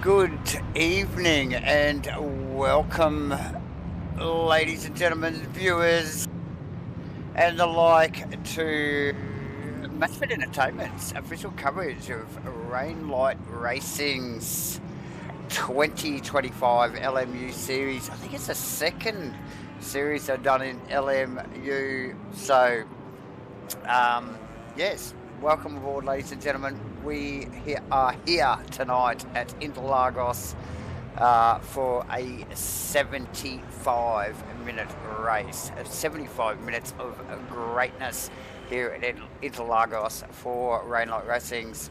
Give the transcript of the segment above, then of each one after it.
Good evening and welcome, ladies and gentlemen, viewers and the like, to MATCHFIT Entertainment's official coverage of Rainlight Racing's 2025 LMU series. I think it's the second series they've done in LMU. So, yes, welcome aboard, ladies and gentlemen. We are here tonight at Interlagos for a 75-minute race. 75 minutes of greatness here at Interlagos for Rainlight Racing's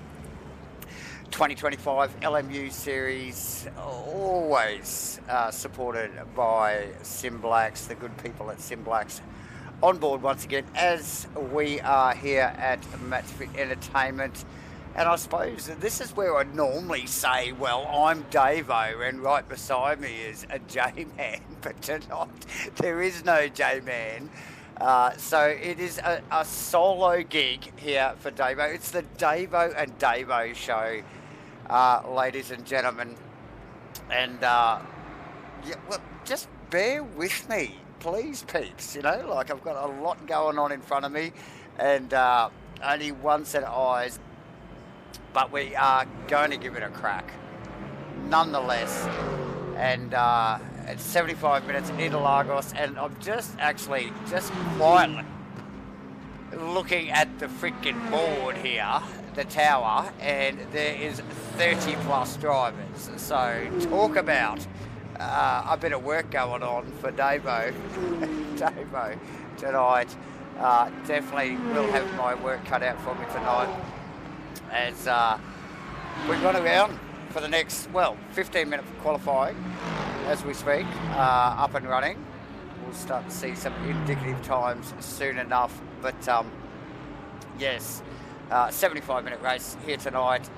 2025 LMU series, always supported by SIMBLACKS, the good people at SIMBLACKS, on board once again as we are here at MATCHFIT Entertainment. And I suppose this is where I normally say, well, I'm Davo, and right beside me is a J-Man, but tonight there is no J-Man. So it is a solo gig here for Davo. It's the Davo and Davo show, ladies and gentlemen. And yeah, well, just bear with me, please, peeps. You know, like I've got a lot going on in front of me, and only one set of eyes. But we are going to give it a crack, nonetheless. And it's 75 minutes in Interlagos, and I'm just quietly looking at the freaking board here, the tower, and there is 30 plus drivers. So talk about a bit of work going on for Davo. Davo tonight. Definitely will have my work cut out for me tonight, as we've got around for the next, 15-minute qualifying as we speak, up and running. We'll start to see some indicative times soon enough, but yes, 75-minute race here tonight.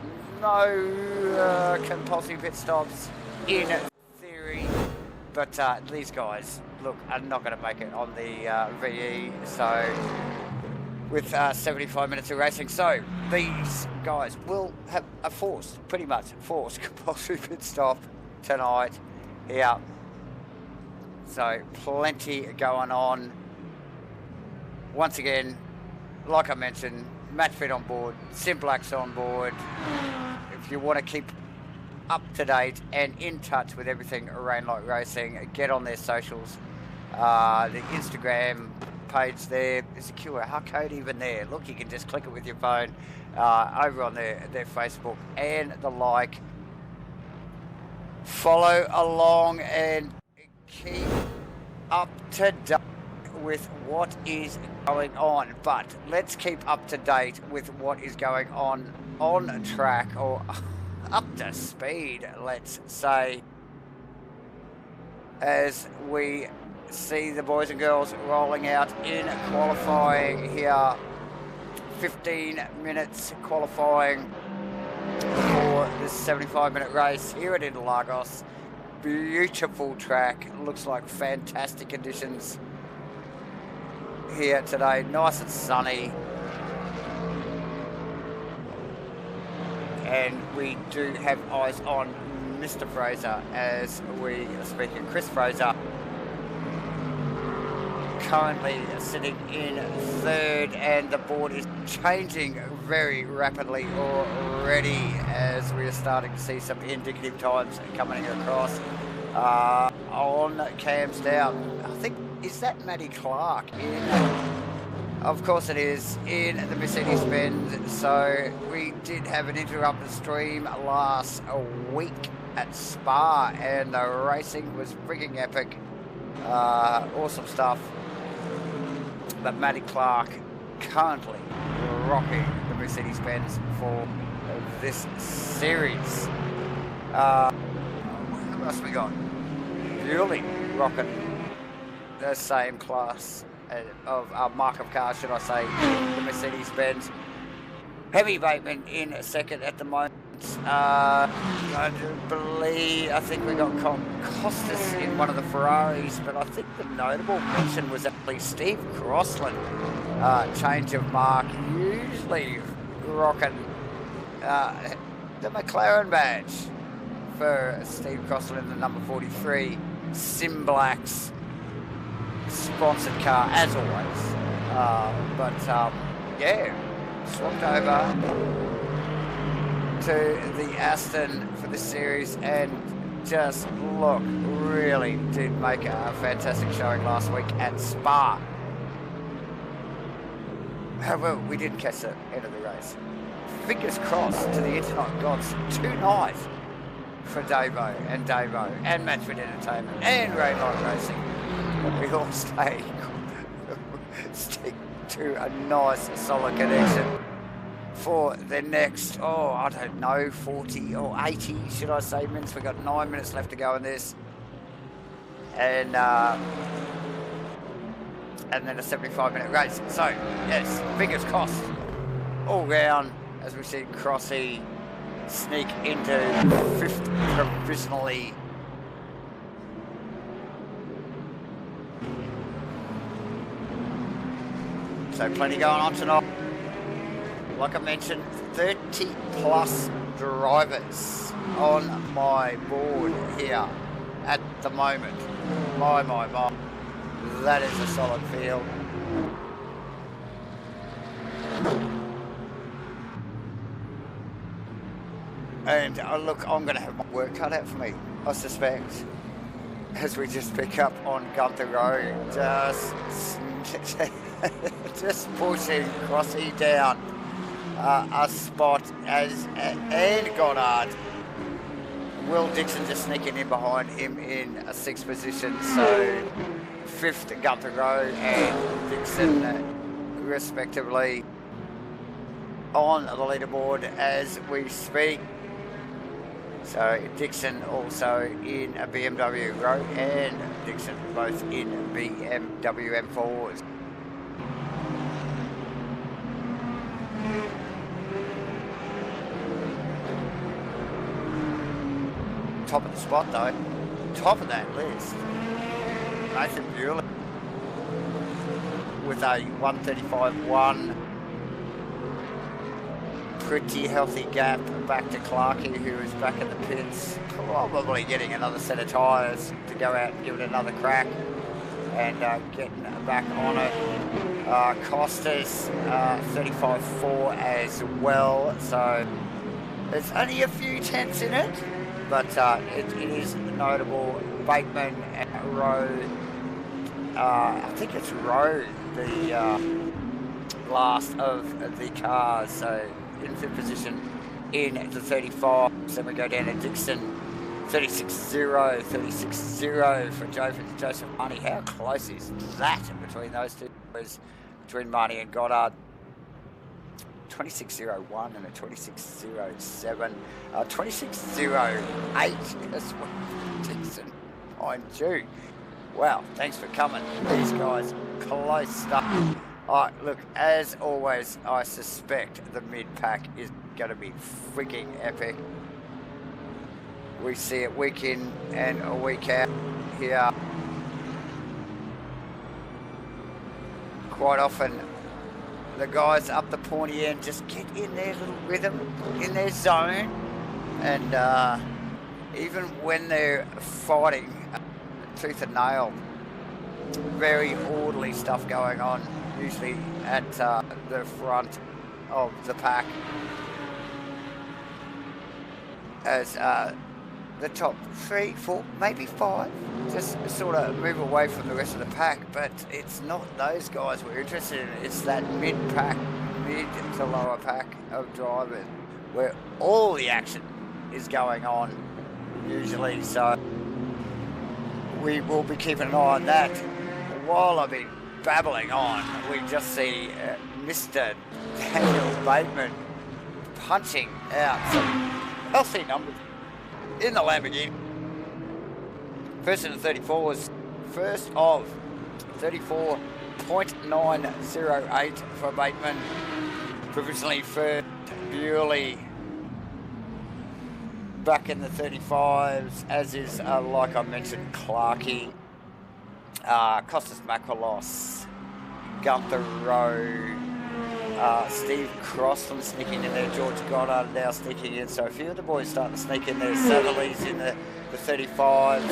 No compulsory pit stops in theory, but these guys, look, are not going to make it on the VE, so with 75 minutes of racing. So these guys will have a pretty much forced compulsory pit stop tonight here. So plenty going on. Once again, like I mentioned, MATCHFIT on board, SIMBLACKS on board. If you want to keep up to date and in touch with everything Rainlight Racing, get on their socials. The Instagram page there, there's a QR code even there. Look, you can just click it with your phone, over on their Facebook and the like. Follow along and keep up to date with what is going on. But let's keep up to date with what is going on track, or up to speed, let's say, as we see the boys and girls rolling out in qualifying here. 15 minutes qualifying for this 75-minute race here at Interlagos. Beautiful track, looks like fantastic conditions here today, nice and sunny. And we do have eyes on Mr. Fraser as we are speaking. Chris Fraser currently sitting in third, and the board is changing very rapidly already as we are starting to see some indicative times coming across on cams down. I think, is that Matty Clark in? Of course it is, in the Mercedes-Benz. So we did have an interrupted stream last week at Spa, and the racing was freaking epic. Awesome stuff. But Matty Clark currently rocking the Mercedes-Benz for this series. Who else we got? Bewley rocking the same class of mark of car, should I say, the Mercedes-Benz. Heavy Bateman in second at the moment. I think we got Costas in one of the Ferraris, but I think the notable mention was actually Steve Crossland. Change of mark, usually rocking the McLaren badge for Steve Crossland, the number 43 SIMBLACKS sponsored car, as always. Yeah, swapped over to the Aston for the series, and just look, really did make a fantastic showing last week at Spa. However, we didn't catch the end of the race. Fingers crossed to the internet gods tonight for Davo and MATCHFIT Entertainment and Rainlight Racing. We all stick to a nice solid connection for the next, I don't know, 40 or 80, should I say, minutes. We've got 9 minutes left to go in this. And then a 75-minute race. So, yes, fingers crossed all round as we see Crossy sneak into fifth provisionally. So plenty going on tonight. Like I mentioned, 30 plus drivers on my board here at the moment. My. That is a solid field. And look, I'm going to have my work cut out for me, I suspect, as we just pick up on Gunther Road, just pushing Crossy down a spot and Goddard. Will Dixon just sneaking in behind him in a 6th position, so 5th Gunther Road and Dixon respectively on the leaderboard as we speak. So Dixon also in a BMW Row and Dixon both in BMW M4s. Top of the spot though, top of that list, Nathan Bewley with a 135.1. Pretty healthy gap back to Clarkey, who is back in the pits, probably getting another set of tyres to go out and give it another crack and getting back on it. Costas 35.4 as well, so there's only a few tenths in it, but it is notable. Bateman and Rowe, I think it's Rowe, the last of the cars, so in 5th position in the 35. Then we go down to Dixon, 36.0 for Joseph Marnie. How close is that between those two boys, between Marnie and Goddard? 26.01 and a 26.07, 26.08 as well. Dixon, mind you. Wow, thanks for coming. These guys, close stuff. Alright, look, as always, I suspect the mid-pack is going to be freaking epic. We see it week in and a week out here. Quite often, the guys up the pointy end just get in their little rhythm, in their zone, and even when they're fighting tooth and nail, very orderly stuff going on. Usually at the front of the pack, as the top 3, 4, maybe 5 just sort of move away from the rest of the pack, but it's not those guys we're interested in. It's that mid to lower pack of drivers where all the action is going on usually, so we will be keeping an eye on that. While I've been babbling on, we just see Mr. Daniel Bateman punching out some healthy numbers in the Lamborghini. First in the 34s, first of 34.908 for Bateman. Provisionally Firth, Bewley back in the 35s, as is, like I mentioned, Clarkey. Costas Makrolos, Gunther Rowe, Steve Crossland sneaking in there, George Goddard now sneaking in, so a few of the boys starting to sneak in there. Satterley's in the 35s,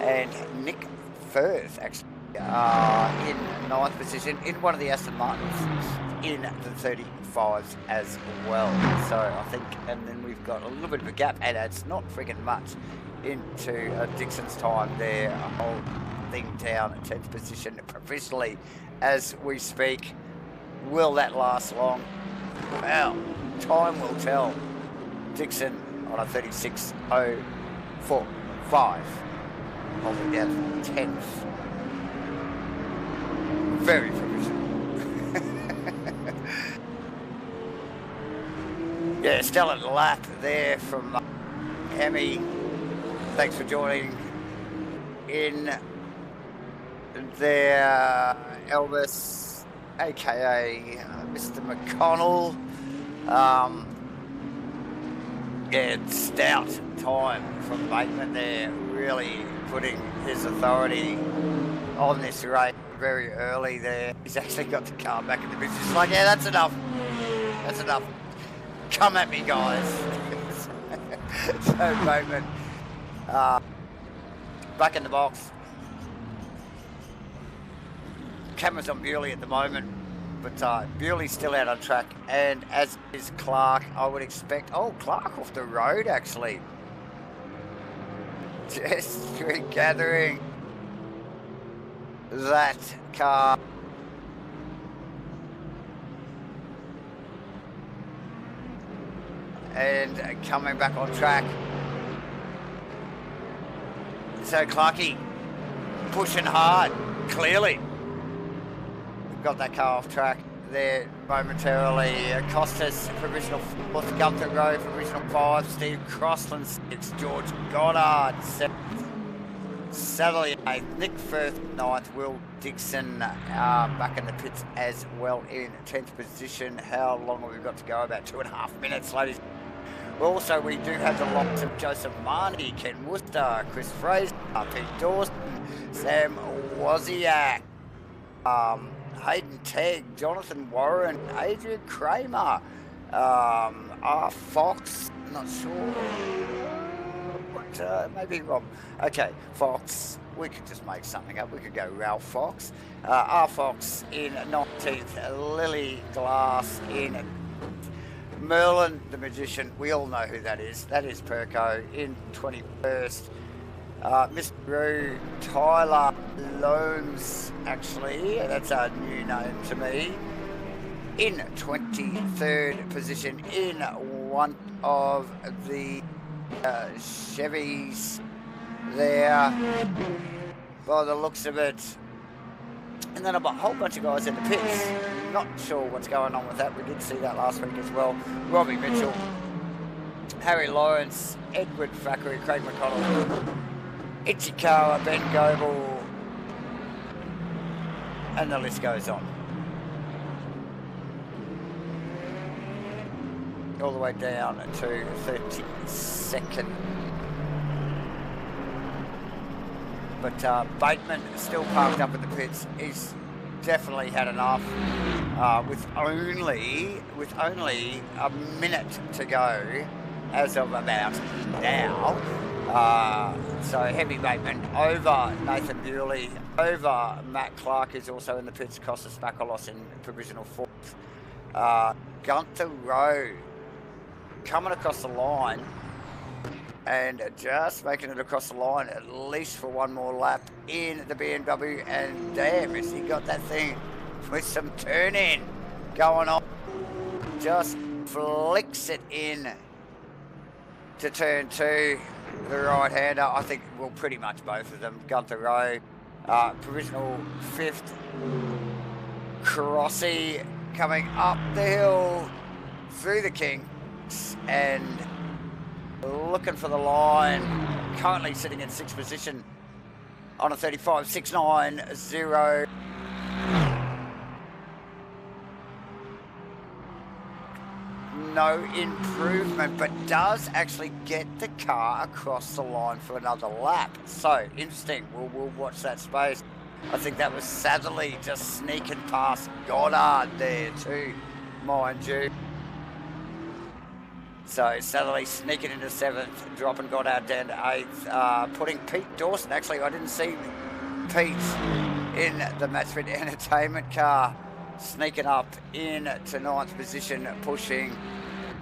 and Nick Firth actually in 9th position in one of the Aston Martins in the 35s as well. So I think, and then we've got a little bit of a gap, and it's not freaking much into Dixon's time there. A whole thing down at 10th position provisionally as we speak. Will that last long? Well, time will tell. Dixon on a 36.045, holding down 10th. Very provisional. Yeah, stellar lap there from Emmy. Thanks for joining in there, Elvis, aka Mr. McConnell. Yeah, stout time from Bateman there, really putting his authority on this race. very early there. He's actually got the car back in the business. He's like, yeah, that's enough. That's enough. Come at me, guys. So Bateman back in the box. Cameras on Bewley at the moment, but Bewley's still out on track, and as is Clark, I would expect. Oh, Clark off the road actually. Just regathering that car. And coming back on track. So Clarkie pushing hard, clearly. We've got that car off track there momentarily. Costas, provisional 4th, Gunther Rowe, provisional 5, Steve Crossland 6, George Goddard 7th, Sadly 8th, Nick Firth 9th, Will Dixon back in the pits as well in 10th position. How long have we got to go? About 2.5 minutes, ladies. Also, we do have the lots of Joseph Marnie, Ken Worcester, Chris Fraser, Pete Dawson, Sam Wozniak, Hayden Tegg, Jonathan Warren, Adrian Kramer, R. Fox, not sure, but maybe Rob. Okay, Fox, we could just make something up. We could go Ralph Fox. R. Fox in 19th, Lily Glass in Merlin the Magician, we all know who that is. That is Perko in 21st. Mr. Roo, Tyler Loams, actually, that's a new name to me, in 23rd position in one of the Chevys there, by the looks of it. And then a whole bunch of guys in the pits. Not sure what's going on with that. We did see that last week as well. Robbie Mitchell, Harry Lawrence, Edward Thackeray, Craig McConnell, Ichikawa, Ben Goebel, and the list goes on. All the way down to 32nd. But Bateman still parked up in the pits. He's definitely had enough. With only a minute to go, as of about now. So Heavy Bateman over Nathan Bewley, over Matt Clark, who's also in the pits. Costas Makalos in provisional 4th. Gunther Rowe coming across the line. And just making it across the line, at least for one more lap in the BMW. And damn, has he got that thing with some turn-in going on. Just flicks it in to turn 2. The right-hander, I think, well, pretty much both of them. Gunther Rowe, provisional 5th. Crossy coming up the hill through the kinks and looking for the line, currently sitting in 6th position on a 35.690. No improvement, but does actually get the car across the line for another lap. So interesting. We'll watch that space. I think that was Satherley just sneaking past Goddard there too, mind you. So Satherley sneaking into 7th, dropping Goddard down to 8th, putting Pete Dawson, actually I didn't see Pete in the MATCHFIT Entertainment car, sneaking up in to 9th position, pushing,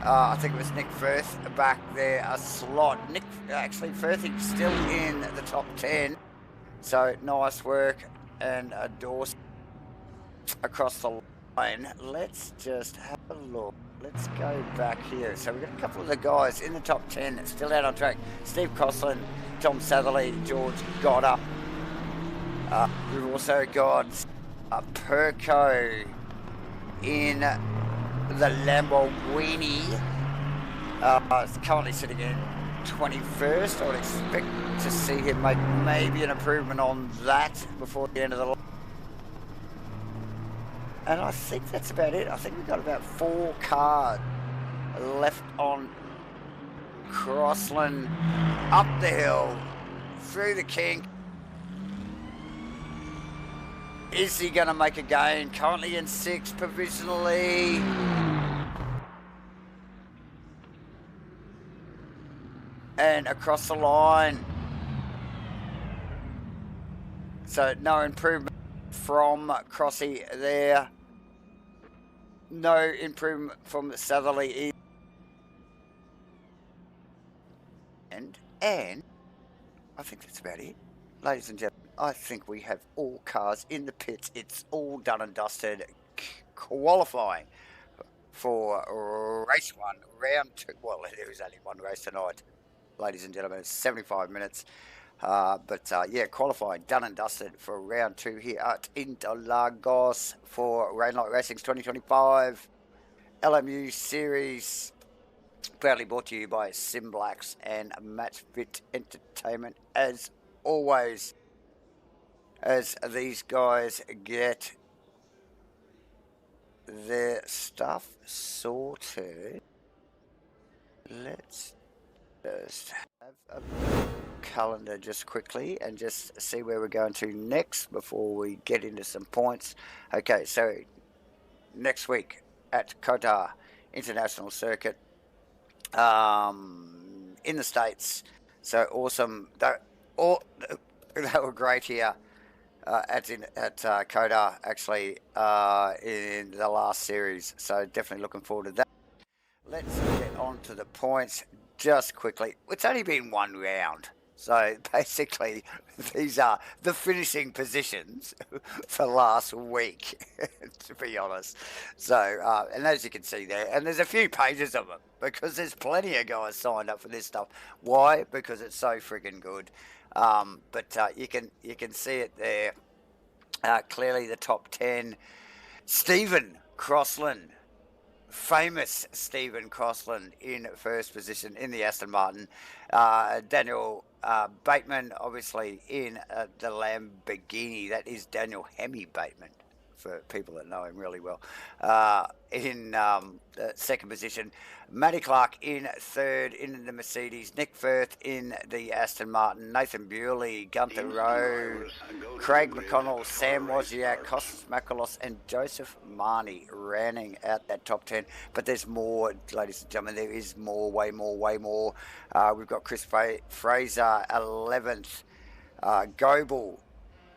I think it was Nick Firth back there, a slot. Nick, actually Firthy still in the top 10, so nice work, and Dawson across the line. Let's just have a look. Let's go back here. So we've got a couple of the guys in the top 10 still out on track. Steve Crossland, Tom Satherley, George Goddard. We've also got Perko in the Lamborghini. Currently sitting in 21st. I would expect to see him make maybe an improvement on that before the end of the line. And I think that's about it. I think we've got about 4 cars left on Crossland, up the hill, through the kink, Is he going to make a gain? Currently in 6th provisionally. And across the line. So no improvement from Crossy there. No improvement from Southerly. And I think that's about it. Ladies and gentlemen, I think we have all cars in the pits. It's all done and dusted. Qualifying for race 1, round 2. Well, there is only one race tonight, ladies and gentlemen. It's 75 minutes. Yeah, qualifying done and dusted for round 2 here at Interlagos for Rainlight Racing's 2025 LMU Series. Proudly brought to you by SIMBLACKS and MATCHFIT Entertainment, as always. As these guys get their stuff sorted, let's just have a calendar just quickly and just see where we're going to next before we get into some points. Okay, so next week at Qatar International Circuit in the States. So awesome. They were great here at Qatar, actually, in the last series. So definitely looking forward to that. Let's get on to the points just quickly. It's only been one round. So basically, these are the finishing positions for last week, to be honest. So, and as you can see there, and there's a few pages of them because there's plenty of guys signed up for this stuff. Why? Because it's so friggin' good. You can see it there. Clearly, the top 10. Stephen Crossland. Famous Stephen Crossland in first position in the Aston Martin. Daniel Bateman, obviously, in the Lamborghini. That is Daniel Hemi Bateman, for people that know him really well. In second position, Matty Clark in third in the Mercedes, Nick Firth in the Aston Martin, Nathan Bewley, Gunther Rowe, Craig McConnell, Sam Wozniak, Costas Makalos, and Joseph Marnie rounding out that top 10. But there's more, ladies and gentlemen. There is more, way more. We've got Chris Fraser, 11th, Goebel,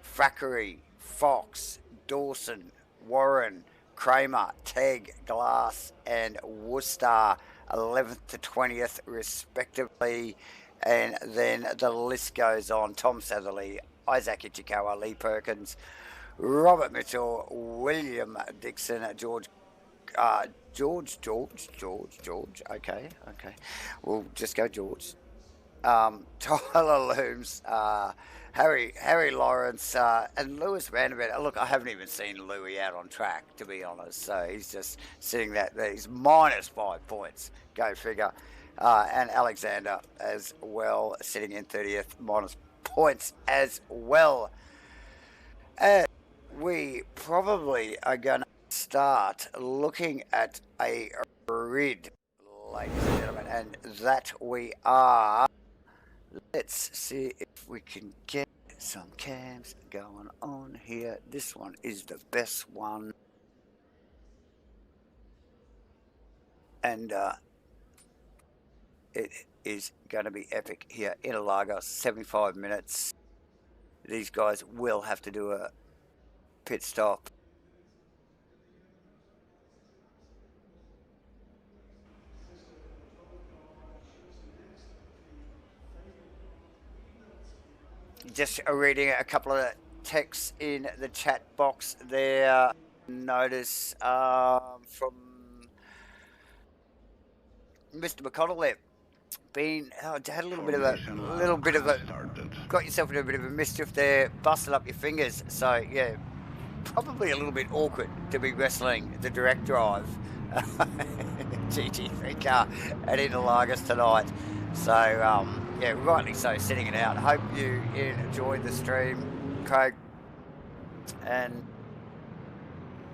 Thackeray, Fox, Dawson, Warren, Kramer, Tegg, Glass, and Worcester, 11th to 20th respectively. And then the list goes on. Tom Southerly, Isaac Ichikawa, Lee Perkins, Robert Mitchell, William Dixon, George. Okay. We'll just go George. Tyler Looms, Harry Lawrence, and Lewis Vanderbilt. Look, I haven't even seen Louis out on track, to be honest. So he's just sitting there. He's minus 5 points. Go figure. And Alexander as well, sitting in 30th, minus points as well. And we probably are going to start looking at a grid, ladies and gentlemen, and that we are. Let's see if we can get some cams going on here. This one is the best one. And it is going to be epic here in Interlagos, 75 minutes. These guys will have to do a pit stop. Just reading a couple of texts in the chat box there. Notice from Mr. McConnell there. Had a little bit of a, got yourself into a bit of a mischief there, busted up your fingers. So yeah, probably a little bit awkward to be wrestling the direct drive GT3 car at Interlagos tonight. So yeah, rightly so, sitting it out. Hope you enjoyed the stream, Craig. And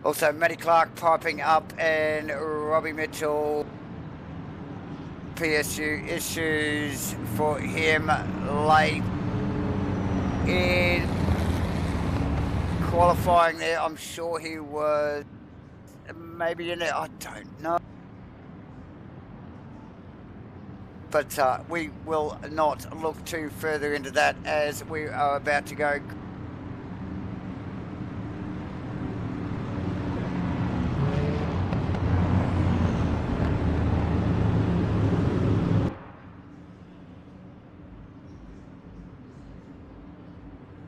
also Matty Clark piping up, and Robbie Mitchell. PSU issues for him late in qualifying there. I'm sure he was maybe in there. I don't know. But we will not look too further into that as we are about to go.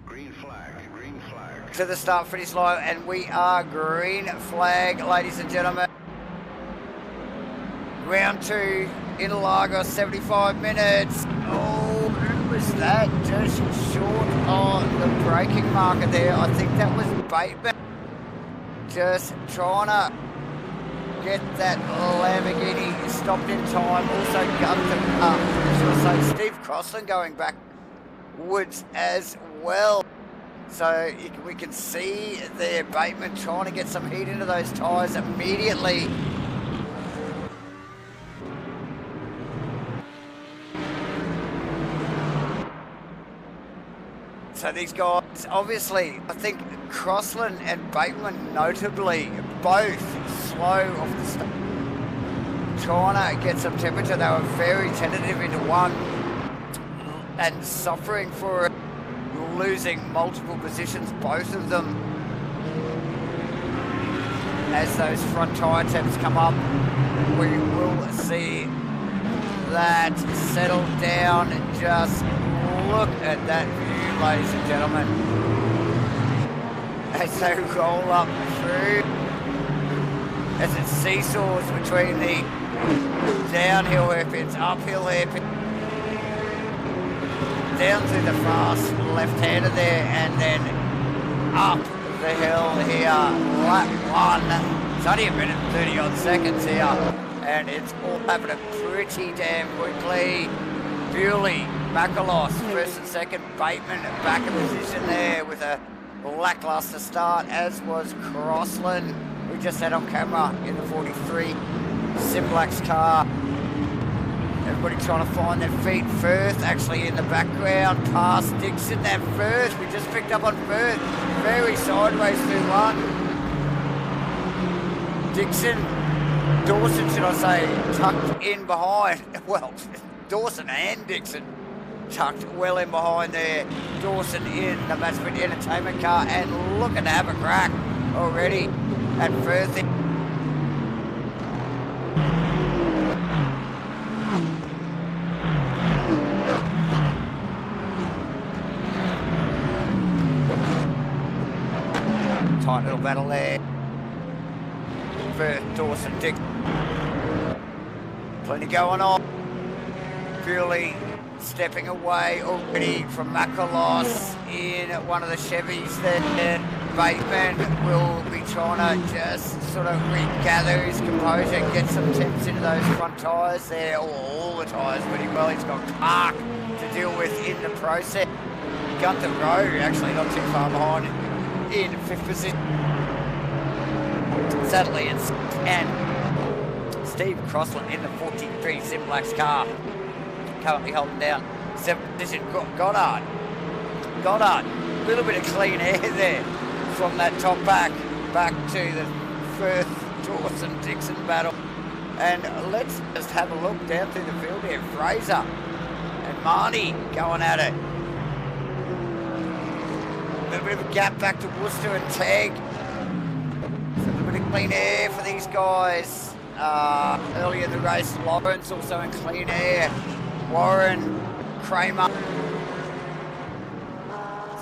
Green flag. To the start finish line, and we are green flag, ladies and gentlemen. Round 2, Interlagos, 75 minutes. Oh, who was that? Just short on the braking marker there. I think that was Bateman. Just trying to get that Lamborghini stopped in time. Also got the Steve Crossland going backwards as well. So we can see there Bateman trying to get some heat into those tyres immediately. So these guys, obviously, I think Crossland and Bateman notably both slow off the start. Trying to get some temperature. They were very tentative into one and suffering for losing multiple positions, both of them. As those front tyre temps come up, we will see that settle down. Just look at that view, ladies and gentlemen, as they roll up through, as it seesaws between the downhill hairpins, uphill hairpins, down to the fast left-hander there, and then up the hill here, lap 1. It's only a minute and 30 odd seconds here, and it's all happening pretty damn quickly. Bewley, Makalos, first and second, Bateman back in position there with a lackluster start, as was Crossland. We just had on camera in the 43 SIMBLACKS car. Everybody trying to find their feet. Firth actually in the background, past Dixon and Firth. We just picked up on Firth, very sideways through one. Dixon, Dawson should I say, tucked in behind. Well, Dawson and Dixon tucked well in behind there. Dawson in the MATCHFIT Entertainment car and looking to have a crack already at Firth. Tight little battle there. Firth, Dawson, Dick. Plenty going on. Bewley stepping away already from Makalos in one of the Chevys there. Bateman will be trying to just sort of regather his composure, get some temps into those front tyres there, or all the tyres pretty well. He's got Clark to deal with in the process. Gunther Rowe actually not too far behind in 5th position. Sadly, and Steve Crossland in the 43 SIMBLACKS car, currently holding down 7th position. Goddard, a little bit of clean air there from that top back to the Firth, Dawson, Dixon battle. And let's just have a look down through the field here. Fraser and Marnie going at it. A little bit of a gap back to Worcester and Tagg. So a little bit of clean air for these guys. Earlier in the race, Lawrence also in clean air. Warren, Kramer.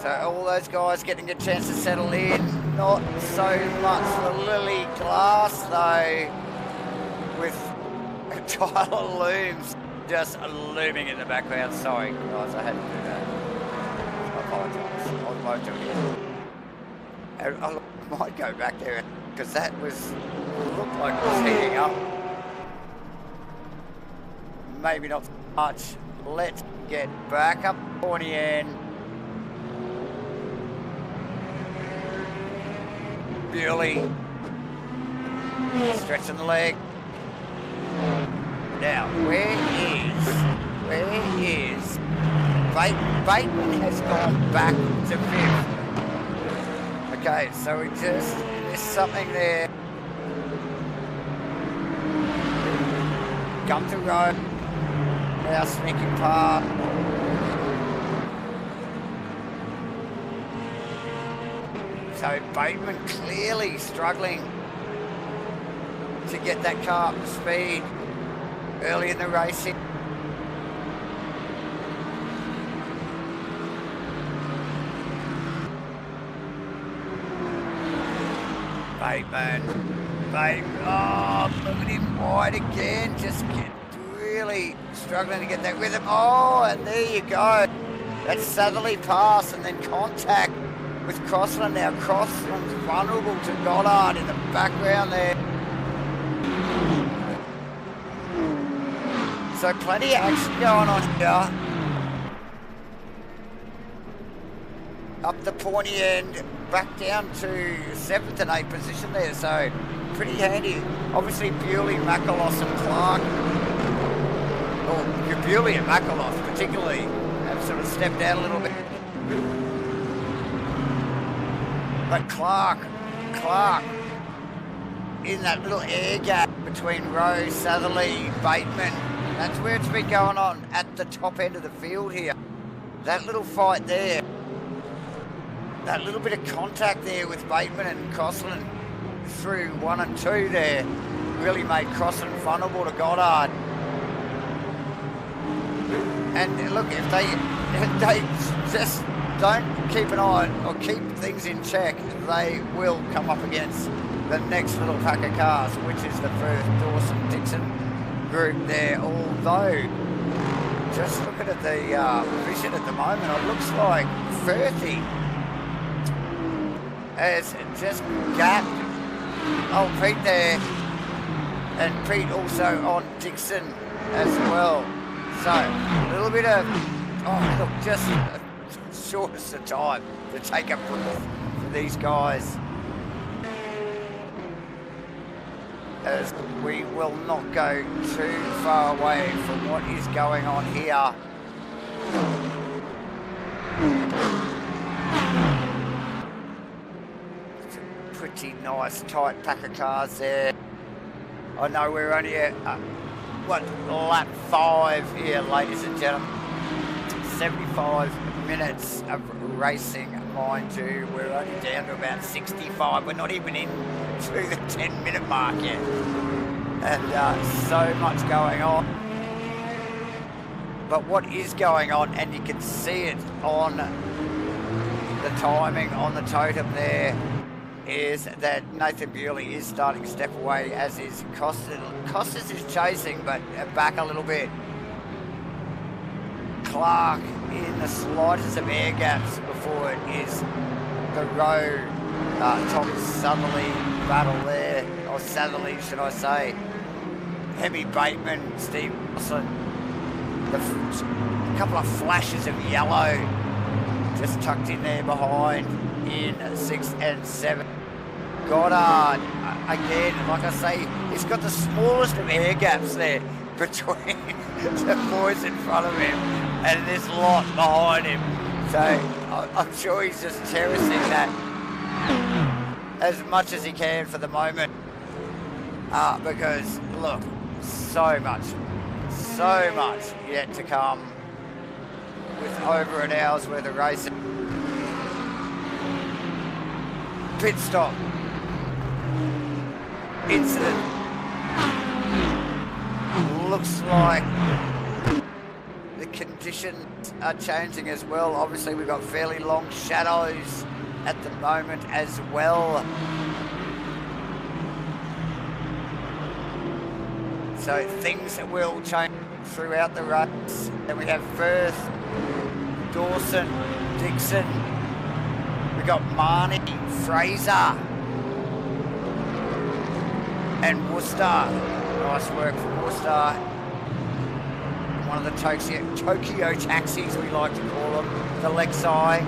So all those guys getting a chance to settle in. Not so much for Lily Glass though, with Tyler Looms just looming in the background. Sorry guys, I had to do that. I apologise. I won't do it again. I might go back there because that looked like it was heating up. Maybe not so much. Let's get back up pointy end. Bewley stretching the leg. Now, where is Bateman has gone back to 5th. Okay, so we just missed something there. Gunter Road, now sneaking past. So Bateman clearly struggling to get that car up to speed early in the racing. Bateman, oh, look at him wide again, just really struggling to get that rhythm. Oh, and there you go. That's southerly pass and then contact with Crossland. Now Crossland's vulnerable to Goddard in the background there. So plenty of action going on here. Up the pointy end, back down to 7th and 8th position there, so pretty handy. Obviously Bewley, Makalos and Clark, or Bewley and Makalos particularly, have sort of stepped out a little bit. But Clark, in that little air gap between Rose, Southerly, Bateman, that's where it's been going on at the top end of the field here. That little fight there, that little bit of contact there with Bateman and Crossland through 1 and 2 there really made Crossland vulnerable to Goddard. And look, if they just don't keep an eye on or keep things in check, they will come up against the next little pack of cars, which is the Firth, Dawson, Dixon group there. Although, just looking at the vision at the moment, it looks like Firthy has just gapped old Pete there, and Pete also on Dixon as well. So a little bit of, look, just shortest of time to take a breath for these guys, as we will not go too far away from what is going on here. It's a pretty nice tight pack of cars there. I know we're only at lap 5 here, ladies and gentlemen. 75 minutes of racing, mind you. We're only down to about 65. We're not even into the 10-minute mark yet. And so much going on. But what is going on, and you can see it on the timing on the totem there, is that Nathan Bewley is starting to step away, as is Costas. Costas is chasing, but back a little bit. Clark in the slightest of air gaps before it is the road. Tom Southerly battle there, or Southerly should I say. Hemi Bateman, Steve Wilson. A couple of flashes of yellow just tucked in there behind in 6 and 7. Goddard, again, like I say, he's got the smallest of air gaps there between the boys in front of him and this lot behind him. So I'm sure he's just cherishing that as much as he can for the moment. Because, look, so much yet to come with over an hour's worth of racing. Pit stop. Incident. Looks like the conditions are changing as well. Obviously we've got fairly long shadows at the moment as well. So things will change throughout the race. Then we have Firth, Dawson, Dixon. We've got Marnie, Fraser, and Worcester. Nice work from Worcester. One of the Tokyo taxis, we like to call them, the Lexi.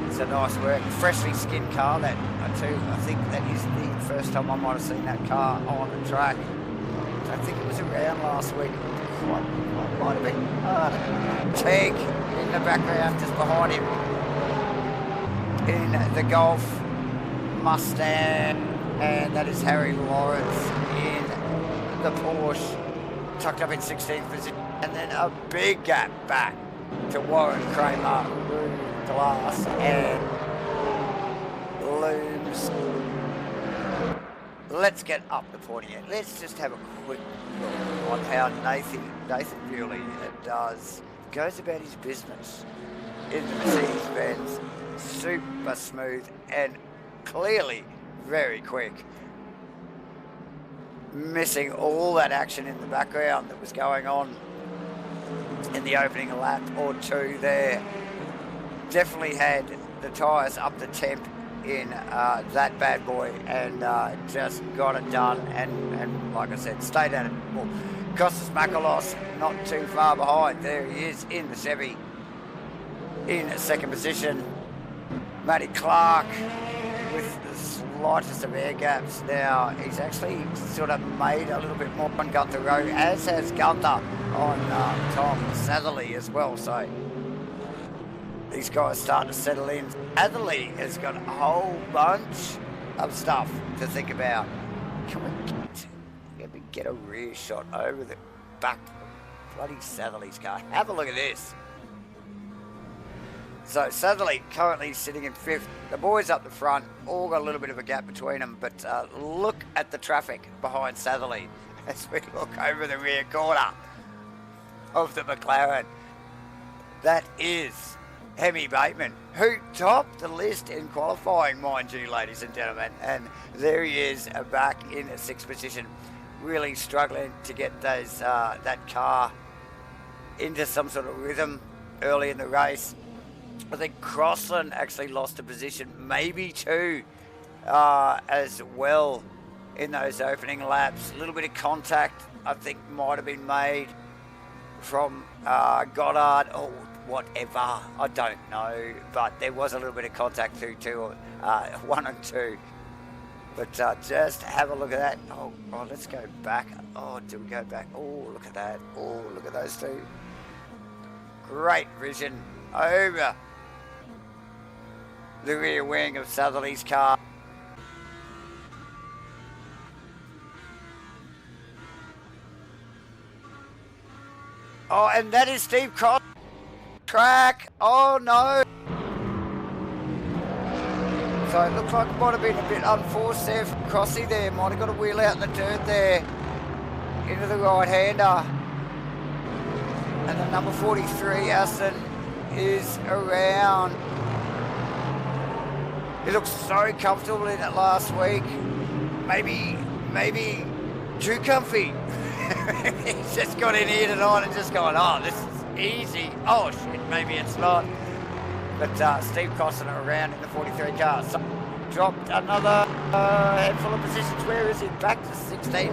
It's a nice work. Freshly skinned car, that I think that is the first time I might have seen that car on the track. I think it was around last week. Might have been. Tag, in the background, just behind him, in the Golf Mustang, and that is Harry Lawrence in the Porsche, tucked up in 16th position, and then a big gap back to Warren Kramer, Glass, and Looms. Let's get up the pointy end. Let's just have a quick look on how Nathan Bewley goes about his business in the Mercedes-Benz. Super smooth and clearly very quick. Missing all that action in the background that was going on in the opening lap or two there. Definitely had the tyres up the temp in that bad boy, and just got it done, and like I said, stayed at it. Well, Costas Makalos not too far behind. There he is in the Chevy in second position. Matty Clark with the slightest of air gaps. Now he's actually sort of made a little bit more on Gunther Rowe, as has Gunther on Tom Satherley as well. So these guys starting to settle in. Satherley has got a whole bunch of stuff to think about. Can we get a rear shot over the back of bloody Satherley's car? Have a look at this. So Satherley currently sitting in 5th. The boys up the front all got a little bit of a gap between them, but look at the traffic behind Satherley as we look over the rear corner of the McLaren. That is Hemi Bateman, who topped the list in qualifying, mind you, ladies and gentlemen. And there he is back in 6th position, really struggling to get those that car into some sort of rhythm early in the race. I think Crossland actually lost a position, maybe two, as well in those opening laps. A little bit of contact, I think, might have been made from Goddard or whatever. I don't know, but there was a little bit of contact through 1 and 2. But just have a look at that. Oh, let's go back. Oh, do we go back? Oh, look at that. Oh, look at those two. Great vision over the rear wing of Satherley's car. Oh, and that is Steve Cross track. Oh no. So it looks like it might have been a bit unforced there from Crossy there. Might have got a wheel out in the dirt there into the right-hander. And the number 43 Aston is around. He looked so comfortable in it last week. Maybe too comfy. He's just got in here tonight and just gone, oh, this is easy. Oh shit, maybe it's not. But Steve Costin around in the 43 car. So dropped another handful of positions. Where is he? Back to 16.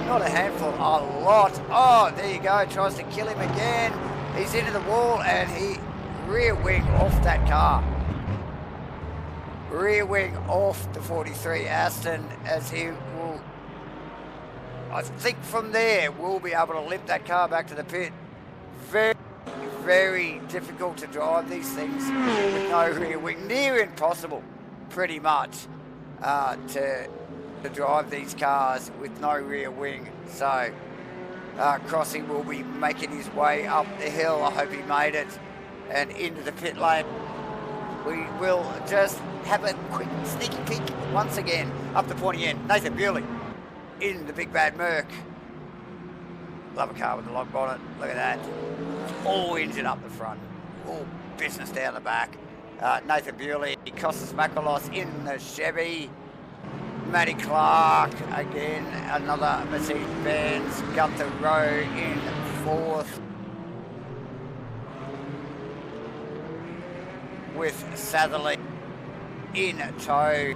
Not a handful, a lot. Oh, there you go. Tries to kill him again. He's into the wall and he rear wing off that car. Rear wing off the 43 Aston, as he will, I think from there, we'll be able to limp that car back to the pit. Very, very difficult to drive these things with no rear wing. Near impossible, pretty much, to drive these cars with no rear wing. So, Crossy will be making his way up the hill. I hope he made it. And into the pit lane. We will just have a quick sneaky peek once again up the pointy end. Nathan Bewley in the big bad Merc. Love a car with a log bonnet. Look at that. All engine up the front. All business down the back. Nathan Bewley, Costas Makalos in the Chevy. Matty Clark again, another Mercedes-Benz. Gunther Rowe in 4th. With Satherley in tow.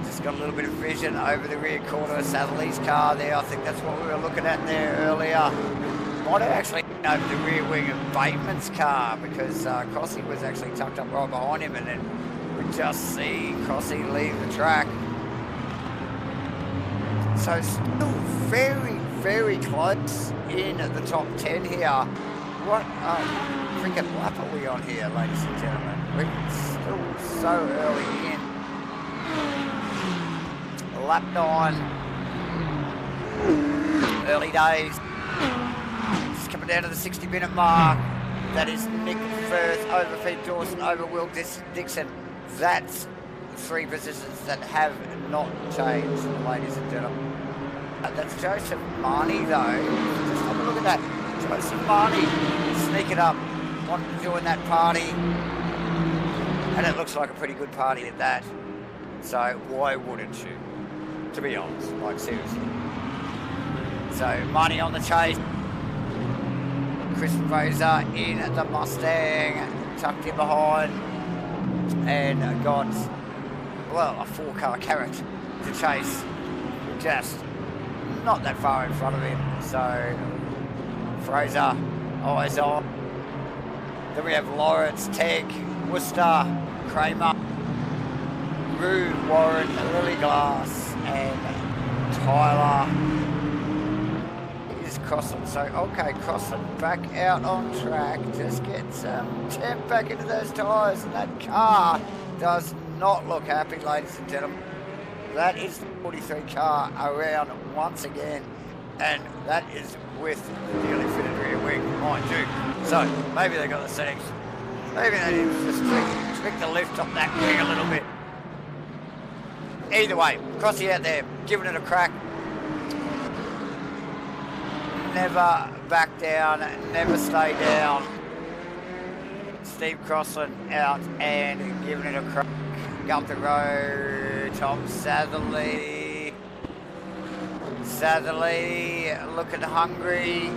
Just got a little bit of vision over the rear corner of Satherley's car there. I think that's what we were looking at there earlier. Might have actually been over the rear wing of Bateman's car, because Crossy was actually tucked up right behind him, and then we just see Crossy leave the track. So still very, very close in the top 10 here. what freaking lap are we on here, ladies and gentlemen? We're still so early in. Lap 9. Early days. Just coming down to the 60-minute mark. That is Nick Firth over Pete Dawson over Will Dixon. That's 3 positions that have not changed, ladies and gentlemen. That's Joseph Marnie, though. Just have a look at that. Joseph Marnie sneaking up, wanting to join that party. And it looks like a pretty good party at that. So why wouldn't you? To be honest, like seriously. So Marnie on the chase. Chris Fraser in the Mustang, tucked in behind. And got, well, a 4-car carrot to chase. Just not that far in front of him. So Fraser, eyes on. Then we have Lawrence, Teg, Worcester, Kramer, Rue, Warren, Lilyglass, and Tyler is Crossland. So, okay, Crossland back out on track. Just get some temp back into those tyres. And that car does not look happy, ladies and gentlemen. That is the 43 car around once again. And that is with the newly fitted rear wing, mind you. So, maybe they got the settings. Maybe they need to just tweak the lift on that wing a little bit. Either way, Crossy out there, giving it a crack. Never back down, never stay down. Steve Crossland out and giving it a crack. Gunther Rowe, Tom Satherley. Satherley looking hungry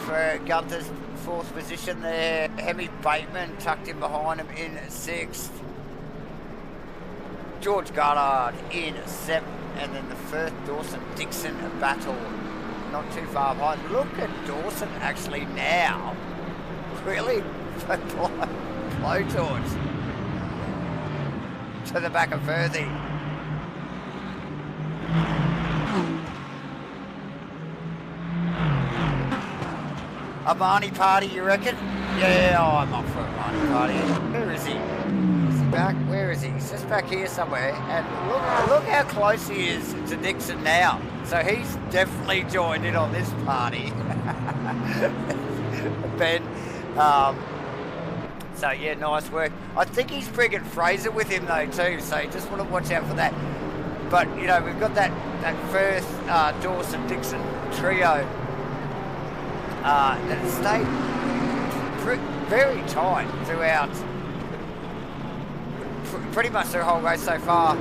for Gunther's 4th position there. Hemi Bateman tucked in behind him in 6th. George Goddard in 7th. And then the Firth Dawson-Dixon battle not too far behind. Look at Dawson actually now. Really blowtorch to the back of Firthy. A Marnie party, you reckon? Yeah, oh, I'm up for a Marnie party. Where is he? Is he back? Where is he? He's just back here somewhere. And look how close he is to Dixon now. So he's definitely joined in on this party. Ben. So yeah, nice work. I think he's bringing Fraser with him though too. So you just want to watch out for that. But you know, we've got that Firth, Dawson, Dixon trio. That stayed very tight throughout pretty much the whole race so far.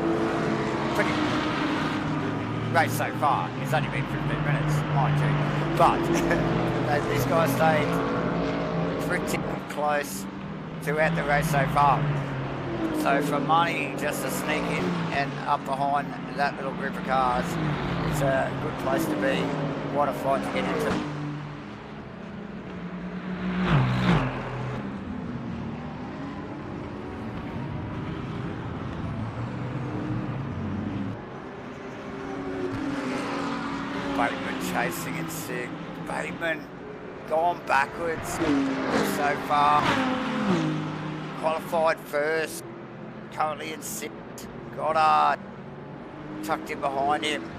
Race so far, it's only been 15 minutes, mind you. But these guys stayed pretty close throughout the race so far. So for Marnie just to sneak in and up behind that little group of cars, it's a good place to be. What a fight to get into. Bateman chasing in 6th. Bateman gone backwards so far. Qualified first. Currently in 6th. Goddard tucked in behind him.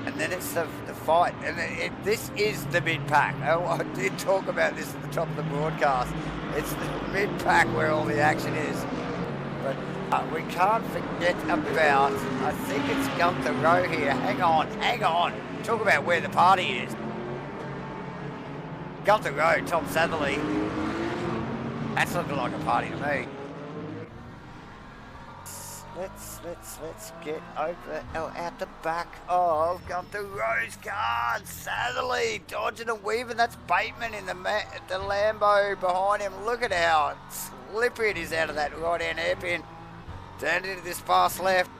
And then it's the fight. And this is the mid-pack. I did talk about this at the top of the broadcast. It's the mid-pack where all the action is. But we can't forget about, I think it's Gunther Rowe here. Hang on. Talk about where the party is. Gunther Rowe, Tom Satherley. That's looking like a party to me. Let's get over out the back of Gunther Rowe's car. Satherley dodging and weaving. That's Bateman in the Lambo behind him. Look at how slippery it is out of that right-hand hairpin. Down into this fast left.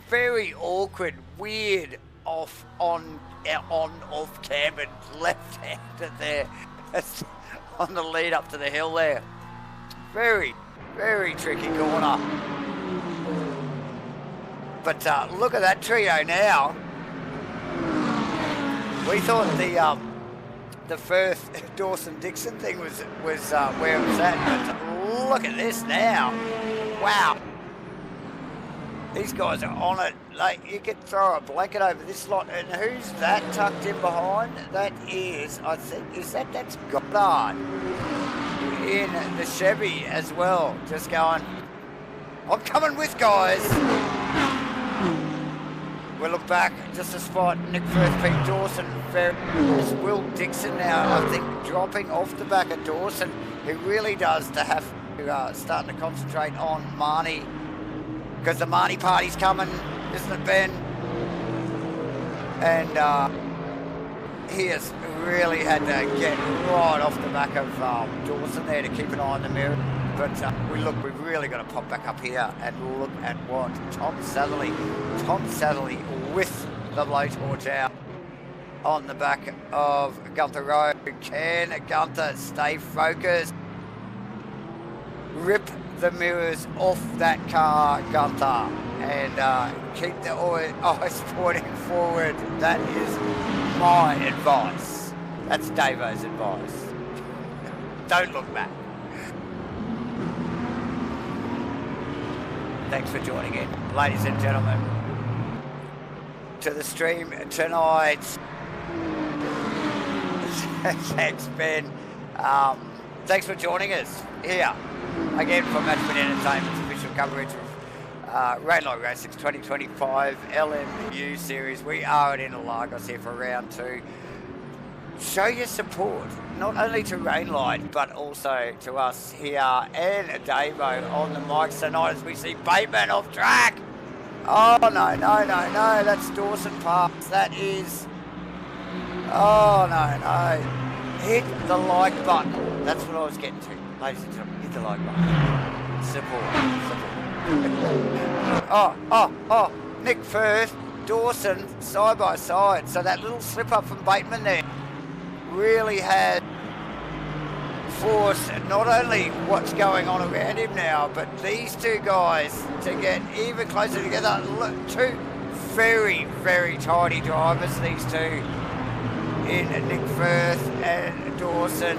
Very awkward, weird off cambered left-handed there. That's on the lead up to the hill there. Very tricky corner. But look at that trio now. We thought the Firth Dawson-Dixon thing was where it was at. But look at this now. Wow. These guys are on it. Like, you could throw a blanket over this lot. And who's that tucked in behind? That is, I think, that's Goddard in the Chevy as well. Just going, I'm coming with, guys. We'll look back just a spot. Nick Firth, Pete Dawson, there's Will Dixon now, I think, dropping off the back of Dawson. He really does to have to starting to concentrate on Marnie, because the Marnie party's coming, isn't it, Ben? And he has really had to get right off the back of Dawson there to keep an eye on the mirror. But we've really got to pop back up here and look at what Tom Satherley with the blowtorch out on the back of Gunther Road. Can Gunther stay focused? Rip the mirrors off that car, Gunther, and keep the eyes pointing forward. That is my advice. That's Davo's advice. Don't look back. Thanks for joining in, ladies and gentlemen, to the stream tonight. Thanks, Ben. Thanks for joining us here again for MATCHFIT Entertainment's official coverage of Rainlight Racing's 2025 LMU series. We are at Interlagos here for round 2. Show your support, not only to Rainlight, but also to us here and Davo on the mics tonight as we see Bateman off track. Oh, no, that's Dawson Parks. That is, oh, no. Hit the like button. That's what I was getting to. Ladies and gentlemen, hit the like button. Support. Nick Firth, Dawson, side by side. So that little slip up from Bateman there really had forced not only what's going on around him now, but these two guys to get even closer together. Look, two very, very tidy drivers, these two, in Nick Firth and Dawson.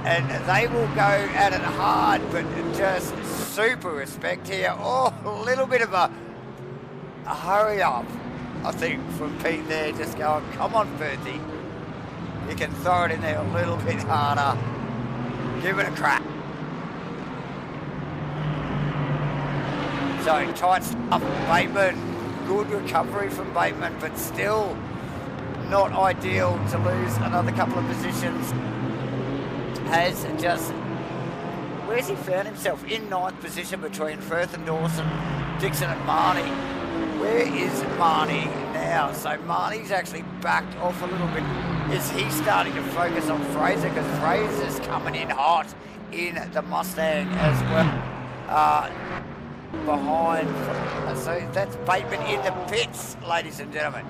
And they will go at it hard, but just super respect here. Oh, a little bit of a hurry up, I think, from Pete there, just going, come on, Firthy. You can throw it in there a little bit harder. Give it a crack. So, tight stuff from Bateman. Good recovery from Bateman, but still not ideal to lose another couple of positions. Has just, where's he found himself? In 9th position between Firth and Dawson, Dixon and Marnie. Where is Marnie now? So Marnie's actually backed off a little bit. Is he starting to focus on Fraser? Because Fraser's coming in hot in the Mustang as well. Behind. So that's Bateman in the pits, ladies and gentlemen.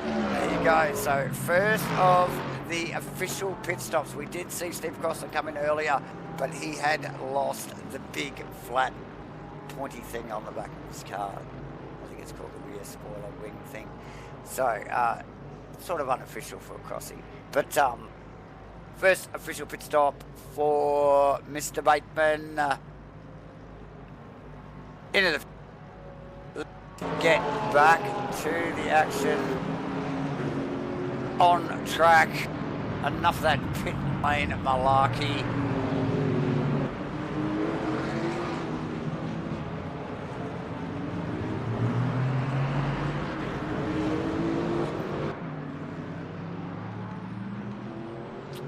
There you go. So first of the official pit stops. We did see Steve Crossan come in earlier, but he had lost the big flat pointy thing on the back of his car. I think it's called the rear spoiler wing thing. So sort of unofficial for Crossy. But first official pit stop for Mr. Bateman. Into the get back to the action on track. Enough of that pit lane malarkey.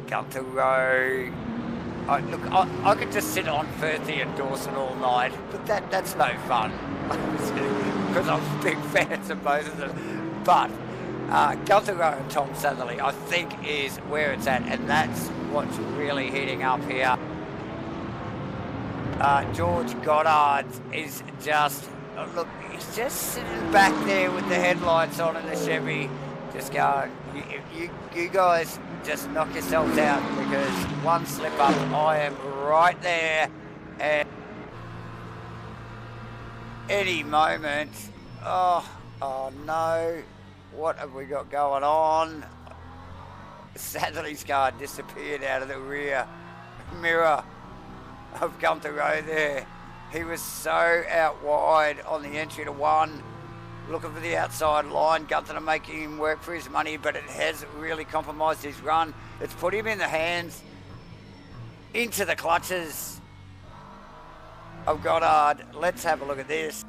Gunther Road. Look, I could just sit on Firthy and Dawson all night, but that's no fun because I'm big fans of both of them. But Gunther Road and Tom Satherley, I think, is where it's at, and that's what's really heating up here. George Goddard is just, look, he's just sitting back there with the headlights on in the Chevy, just going, you guys just knock yourselves out, because one slip up, I am right there, and any moment, oh no, What have we got going on? Sadly's car disappeared out of the rear mirror of Gunther Rowe there. He was so out wide on the entry to 1, looking for the outside line. Gunther making him work for his money, but it has really compromised his run. It's put him in the hands, into the clutches of Goddard. Let's have a look at this.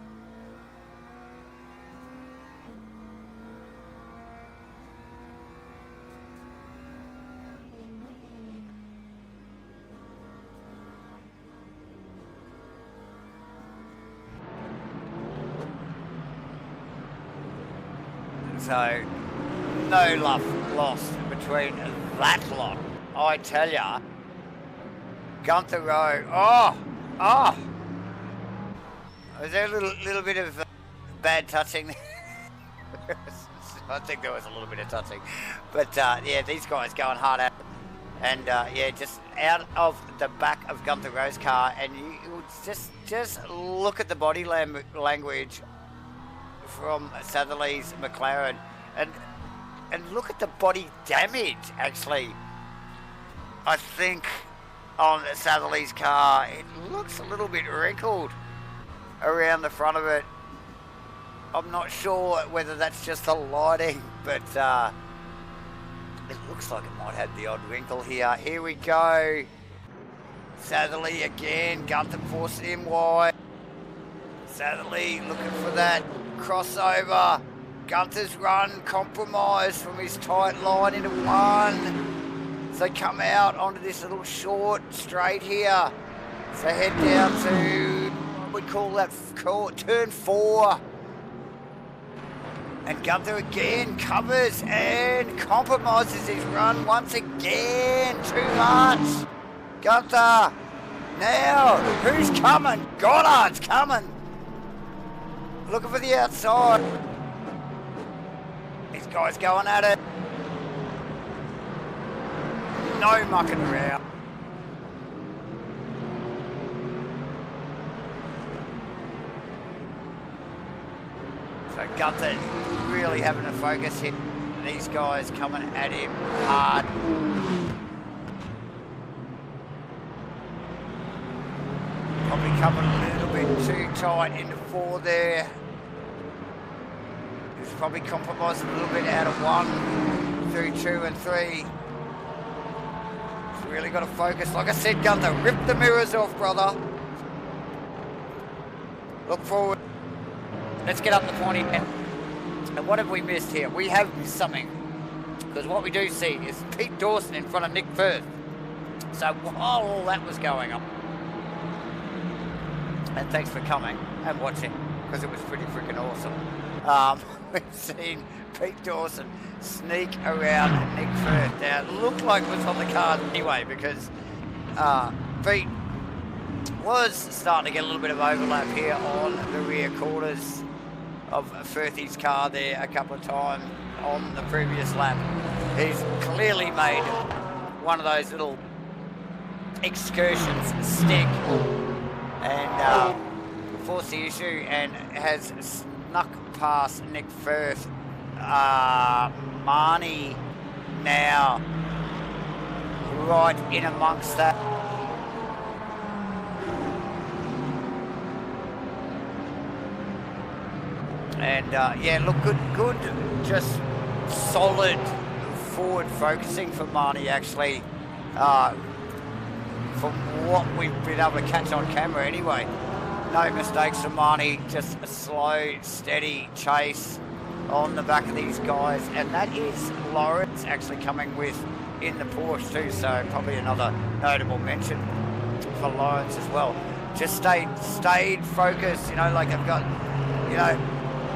So, no love lost between that lot. I tell ya, Gunther Rowe, was there a little bit of bad touching? I think there was a little bit of touching. But yeah, these guys going hard at it. And yeah, just out of the back of Gunther Rowe's car, and you just look at the body language from Satherley's McLaren, and look at the body damage. Actually, I think on Satherley's car, it looks a little bit wrinkled around the front of it. I'm not sure whether that's just the lighting, but it looks like it might have the odd wrinkle here. Here we go. Satherley again. Gunther forcing him wide. Satherley looking for that crossover. Gunther's run compromised from his tight line into 1. So come out onto this little short straight here. So head down to, what we call that, turn 4. And Gunther again covers and compromises his run once again. Too much. Gunther. Now, who's coming? Goddard's coming. Looking for the outside. These guys going at it. No mucking around. So Gunther really having to focus here. These guys coming at him hard. Probably coming a little bit too tight into 4 there. He's probably compromised a little bit out of 1 through 2 and 3. He's really got to focus. Like I said, Gunther, rip the mirrors off, brother. Look forward. Let's get up the pointy end. And what have we missed here? We have missed something. Because what we do see is Pete Dawson in front of Nick Firth. So while all that was going on, and thanks for coming and watching, because it was pretty freaking awesome. We've seen Pete Dawson sneak around Nick Firth. Now, it looked like it was on the card anyway, because Pete was starting to get a little bit of overlap here on the rear quarters of Firthy's car there a couple of times on the previous lap. He's clearly made one of those little excursions stick and forced the issue and has snuck past Nick Firth. Marnie now right in amongst that. And yeah, look, good, just solid forward focusing for Marnie actually. From what we've been able to catch on camera anyway. No mistakes from Marnie, just a slow, steady chase on the back of these guys. And that is Lawrence actually coming with in the Porsche too, so probably another notable mention for Lawrence as well. Just stayed focused, you know, like they've got, you know,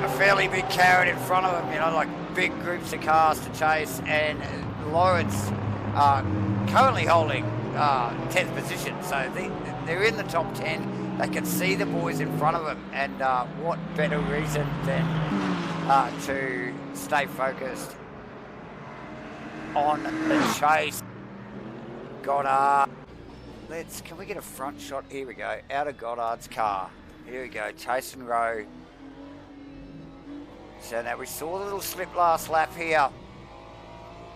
a fairly big carrot in front of them, you know, like big groups of cars to chase, and Lawrence currently holding 10th position, so they're in the top 10. They can see the boys in front of them, and what better reason than to stay focused on the chase. Goddard. Can we get a front shot? Here we go, out of Goddard's car. Here we go, chasing Rowe. So now we saw the little slip last lap here.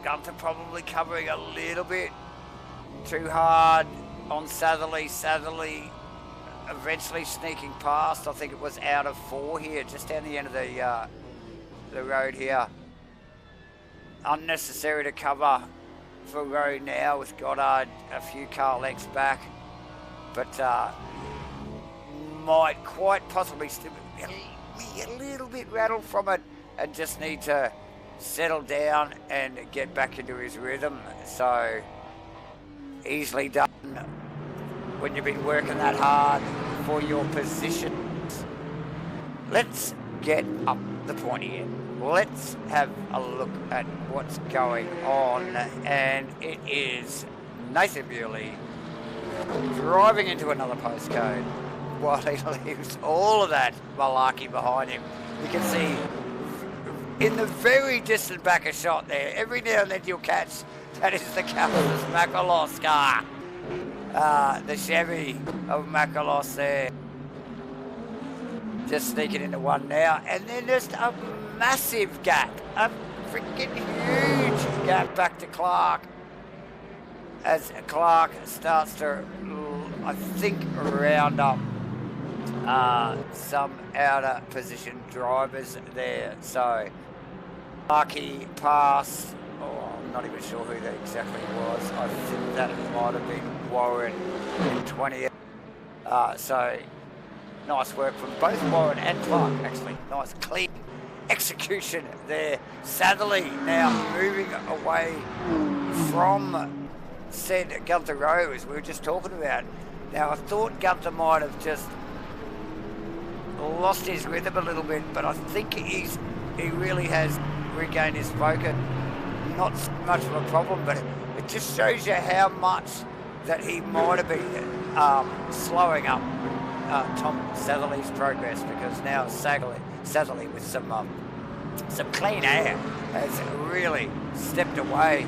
Gunther probably covering a little bit too hard on Satherley. Satherley eventually sneaking past. I think it was out of 4 here, just down the end of the road here. Unnecessary to cover for Rowe now with Goddard a few car lengths back, but might quite possibly still be a little bit rattled from it and just need to settle down and get back into his rhythm. So easily done when you've been working that hard for your positions. Let's get up the pointy end. Let's have a look at what's going on, and it is Nathan Bewley driving into another postcode while he leaves all of that malarkey behind him. You can see in the very distant back of shot there, every now and then you'll catch that is the Callis Makalos car. The Chevy of Makalos there. Just sneaking into one now, and then just a massive gap, a freaking huge gap back to Clark as Clark starts to, I think, round up some outer position drivers there. So Clarky passed, I'm not even sure who that exactly was. I think that might have been Warren in 20th. So nice work from both Warren and Clark, actually. Nice clean execution there. Satherley now moving away from said Gunther Rowe, as we were just talking about. Now, I thought Gunther might have just lost his rhythm a little bit, but I think he really has regained his focus. Not so much of a problem, but it just shows you how much that he might have been slowing up Tom Satherley's progress, because now Satherley with some clean air has really stepped away.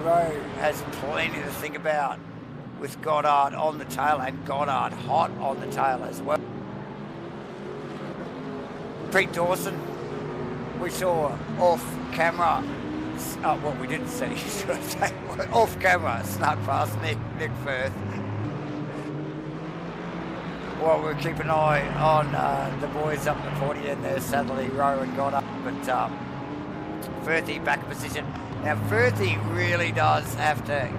Rowe has plenty to think about with Goddard on the tail, and Goddard hot on the tail as well. Pete Dawson, we saw off camera, well, we didn't see, should I say, off camera, snuck past Nick Firth. Well, we'll keep an eye on the boys up the 40 end there, Satherley, Rowe and Goddard, but Firthy back in position. Now, Firthy really does have to,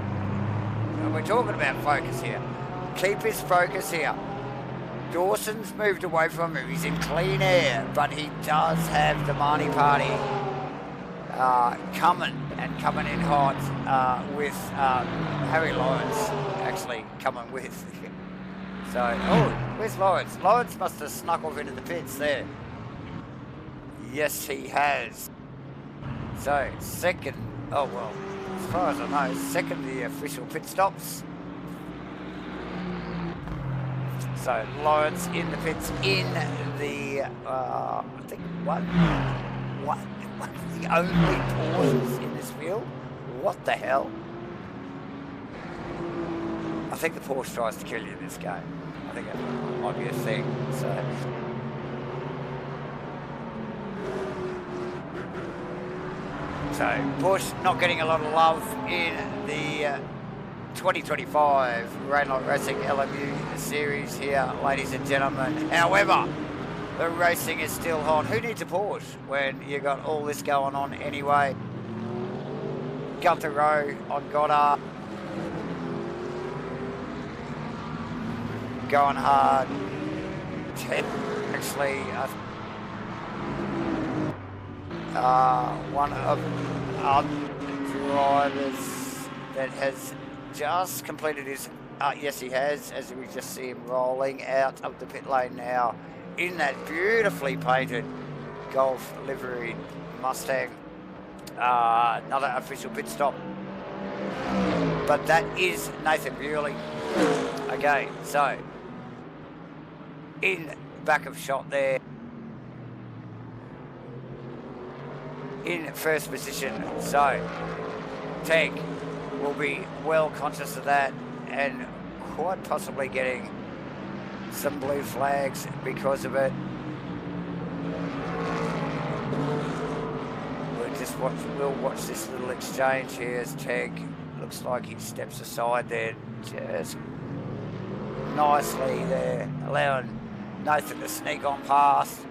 we're talking about focus here, keep his focus here. Dawson's moved away from him, he's in clean air, but he does have the Marnie Party coming in hot with Harry Lawrence actually coming with. So, where's Lawrence? Lawrence must have snuck off into the pits there. Yes, he has. So, second, as far as I know, second the official pit stops. So, Lawrence in the pits in the, I think, one of the only pauses in this field. What the hell? I think the Porsche tries to kill you in this game. I think that might be a thing. So Porsche not getting a lot of love in the 2025 Rainlight Racing LMU series here, ladies and gentlemen. However, the racing is still hot. Who needs a Porsche when you got all this going on anyway? Gunther Rowe on Goddard. Going hard. Ted actually one of our drivers that has just completed his yes, he has, as we just see him rolling out of the pit lane now in that beautifully painted Golf livery Mustang. Another official pit stop, but that is Nathan Bewley. Okay, so in back of shot there, in first position. So Teg will be well conscious of that and quite possibly getting some blue flags because of it. we'll watch this little exchange here as Teg looks like he steps aside there, just nicely there, allowing Nathan to sneak on past.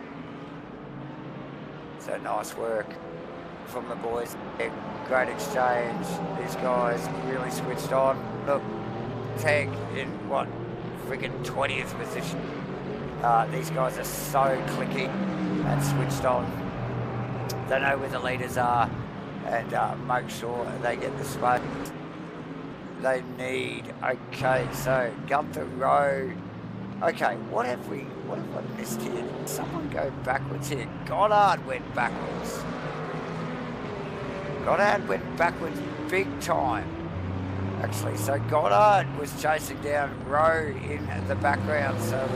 So nice work from the boys. Great exchange. These guys really switched on. Look, Teg in what, freaking 20th position. These guys are so clicky and switched on. They know where the leaders are and make sure they get the space they need. Okay, so Gunther Rowe. Okay, what have I missed here? Did someone go backwards here? Goddard went backwards. Goddard went backwards big time. Actually, so Goddard was chasing down Rowe in the background, so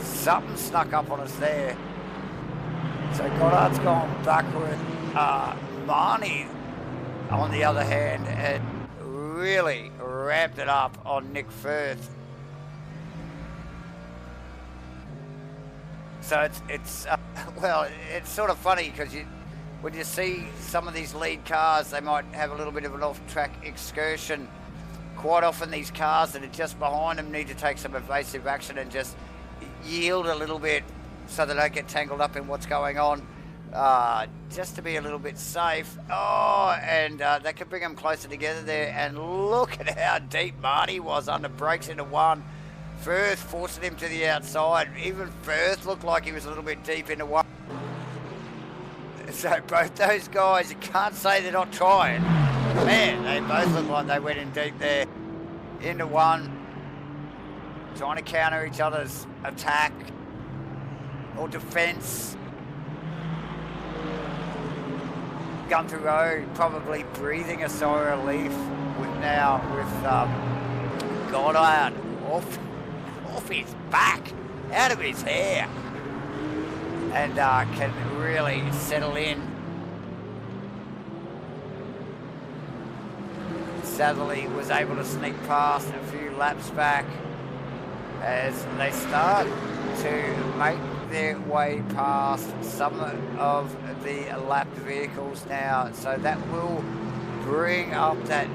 something snuck up on us there. So Goddard's gone backward. Marnie, on the other hand, had really ramped it up on Nick Firth. So it's well, it's sort of funny because when you see some of these lead cars, they might have a little bit of an off-track excursion. Quite often these cars that are just behind them need to take some evasive action and just yield a little bit so they don't get tangled up in what's going on, just to be a little bit safe. Oh, and that could bring them closer together there. And look at how deep Marty was under brakes into one. Firth forcing him to the outside. Even Firth looked like he was a little bit deep into one. So both those guys, you can't say they're not trying. Man, they both look like they went in deep there. Into one. Trying to counter each other's attack or defence. Gunther Rowe probably breathing a sigh of relief with Goddard off his back, out of his hair, and can really settle in. Satherley was able to sneak past a few laps back as they start to make their way past some of the lapped vehicles now. So that will bring up that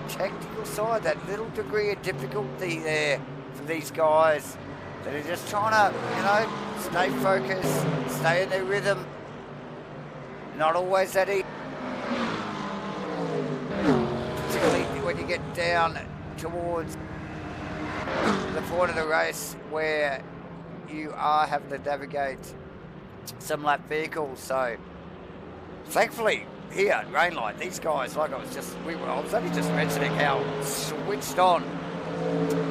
technical side, that little degree of difficulty there for these guys that are just trying to, stay focused, stay in their rhythm. Not always that easy, particularly when you get down towards the point of the race where you are having to navigate some lap vehicles. So thankfully here at Rainlight, these guys, like I was only just mentioning how switched on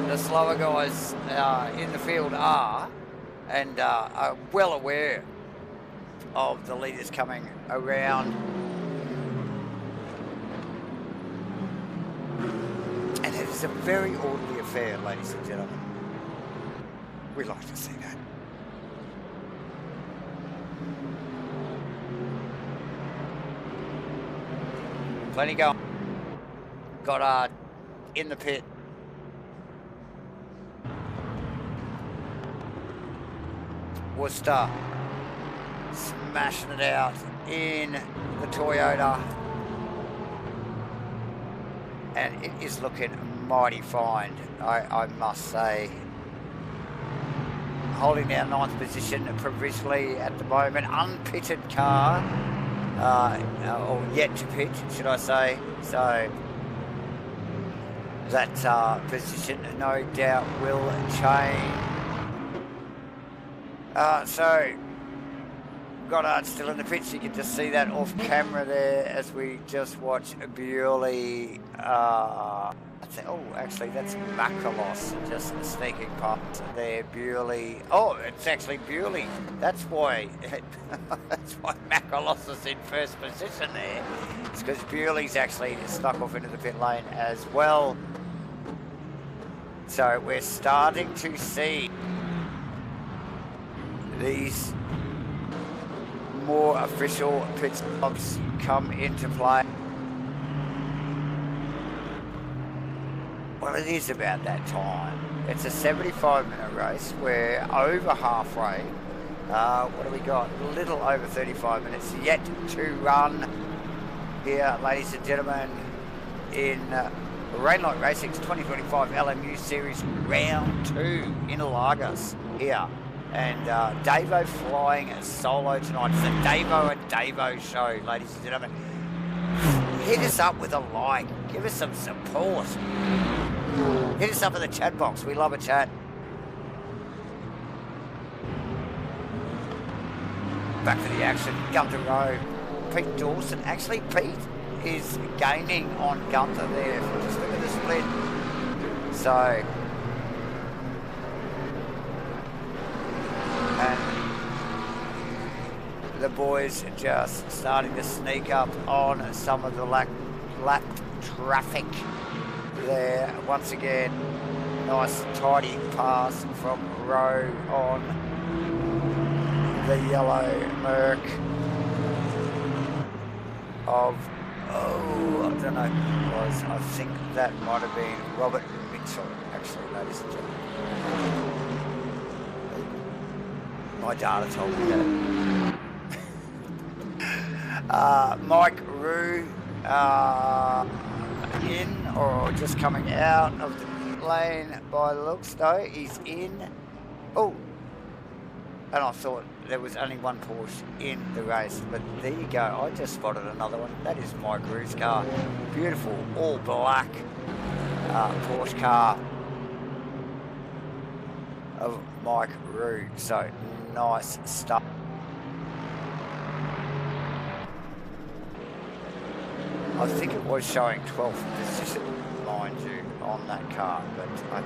the slower guys in the field are, and are well aware of the leaders coming around. And it is a very orderly affair, ladies and gentlemen. We like to see that. Plenty going. Goddard in the pit. Worcester smashing it out in the Toyota. And it is looking mighty fine, I must say. Holding down 9th position provisionally at the moment. Unpitted car, or yet to pit, should I say. So that position no doubt will change. So Goddard still in the pits. You can just see that off camera there as we just watch Bewley. Actually, that's Makalos just sneaking past there. Bewley. Oh, it's actually Bewley. That's why. That's why Makalos is in first position there. It's because Bewley's actually snuck off into the pit lane as well. So we're starting to see these more official pit stops come into play. Well, it is about that time. It's a 75-minute race. We're over halfway What do we got? A little over 35 minutes yet to run here, ladies and gentlemen, in Rainlight Racing's 2025 LMU Series Round 2 Interlagos here. And Davo flying solo tonight. It's the Davo and Davo show, ladies and gentlemen. Hit us up with a like. Give us some support. Hit us up in the chat box. We love a chat. Back to the action. Gunther Rowe. Pete Dawson. Actually, Pete is gaining on Gunther there. Just look at the split. So, and the boys just starting to sneak up on some of the lap traffic there. Once again, nice tidy pass from Rowe on the yellow Merc of, I don't know who it was. I think that might have been Robert Mitchell, actually, ladies and gentlemen. My data told me that. Mike Rue in, or just coming out of the lane by the looks. No, he's in. Oh, and I thought there was only one Porsche in the race, but there you go. I just spotted another one. That is Mike Rue's car. Beautiful, all black Porsche car of Mike Rue. So nice stuff. I think it was showing 12th position, mind you, on that car, but I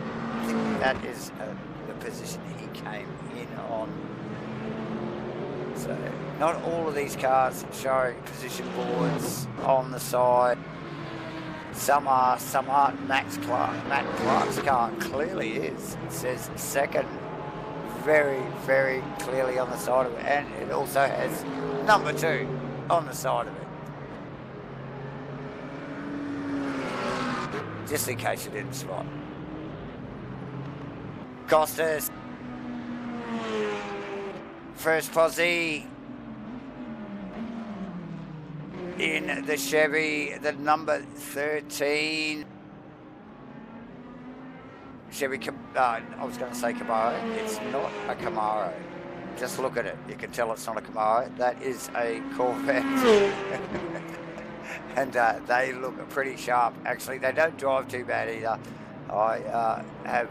think that is the position he came in on. So not all of these cars showing position boards on the side. Some are, some aren't. Matt Clark's car clearly is. It says second very, very clearly on the side of it, and it also has number 2 on the side of it. Just in case you didn't spot. Costas. First posse in the Chevy, the number 13. Chevy, I was going to say Camaro. It's not a Camaro. Just look at it. You can tell it's not a Camaro. That is a Corvette. And they look pretty sharp. Actually, they don't drive too bad either. I have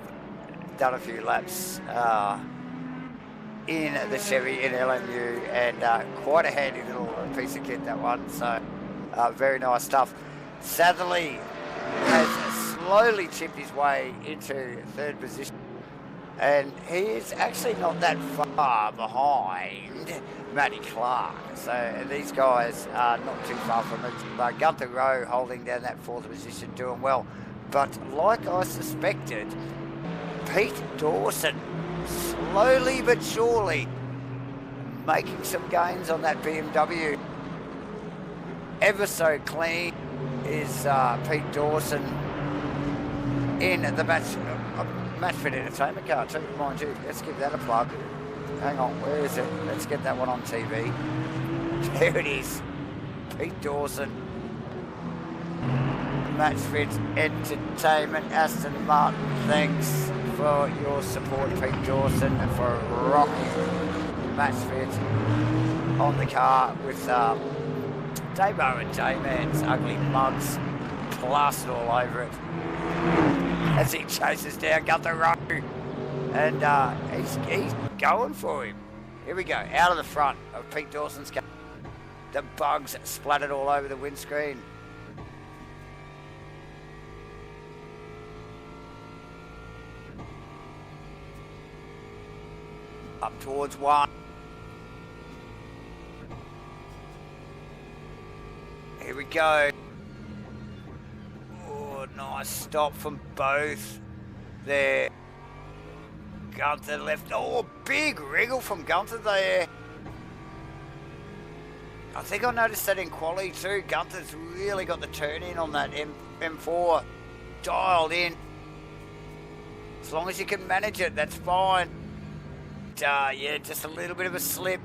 done a few laps in the Chevy in LMU, and quite a handy little piece of kit, that one. So very nice stuff. Satherley has slowly chipped his way into 3rd position, and he is actually not that far behind Matty Clark. So these guys are not too far from it. Gunther Rowe holding down that 4th position, doing well. But like I suspected, Pete Dawson slowly but surely making some gains on that BMW. Ever so clean is Pete Dawson in the MATCHFIT Entertainment car too, mind you. Let's give that a plug. Hang on, where is it? Let's get that one on TV. There it is. Pete Dawson. MATCHFIT Entertainment, Aston Martin, thanks for your support, Pete Dawson, for rocking MATCHFIT on the car with Davo and J-Man's ugly mugs plastered all over it as he chases down Gunther Rowe, and he's going for him. Here we go, out of the front of Pete Dawson's car. The bugs splattered all over the windscreen. Up towards 1. Here we go. Oh, nice stop from both there. Gunther left. Oh, big wriggle from Gunther there. I think I noticed that in quali too. Gunther's really got the turn in on that M4 dialed in. As long as you can manage it, that's fine. yeah, just a little bit of a slip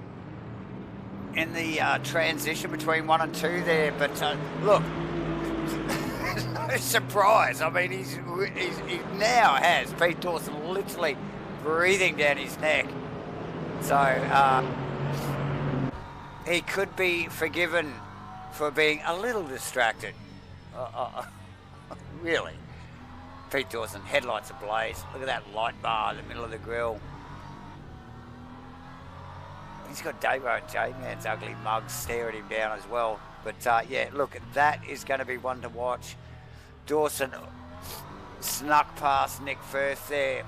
in the transition between 1 and 2 there. But look, no surprise. I mean, he now has Pete Dawson literally breathing down his neck. So he could be forgiven for being a little distracted. Really. Pete Dawson, headlights ablaze. Look at that light bar in the middle of the grill. He's got Davo and J-Man's ugly mugs staring him down as well. But yeah, look, that is going to be one to watch. Dawson snuck past Nick Firth there.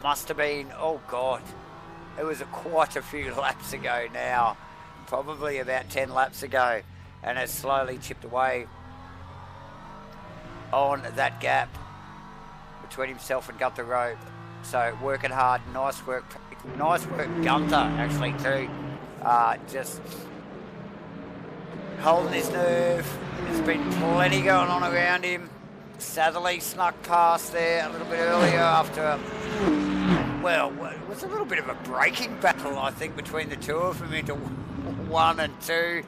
Must have been, oh God, it was quite a few laps ago now. Probably about 10 laps ago. And has slowly chipped away on that gap between himself and Gunther Rowe. So working hard, nice work Gunther actually too. Just holding his nerve. There's been plenty going on around him. Satherley snuck past there a little bit earlier after, well, it was a little bit of a braking battle, I think, between the two of them into 1 and 2.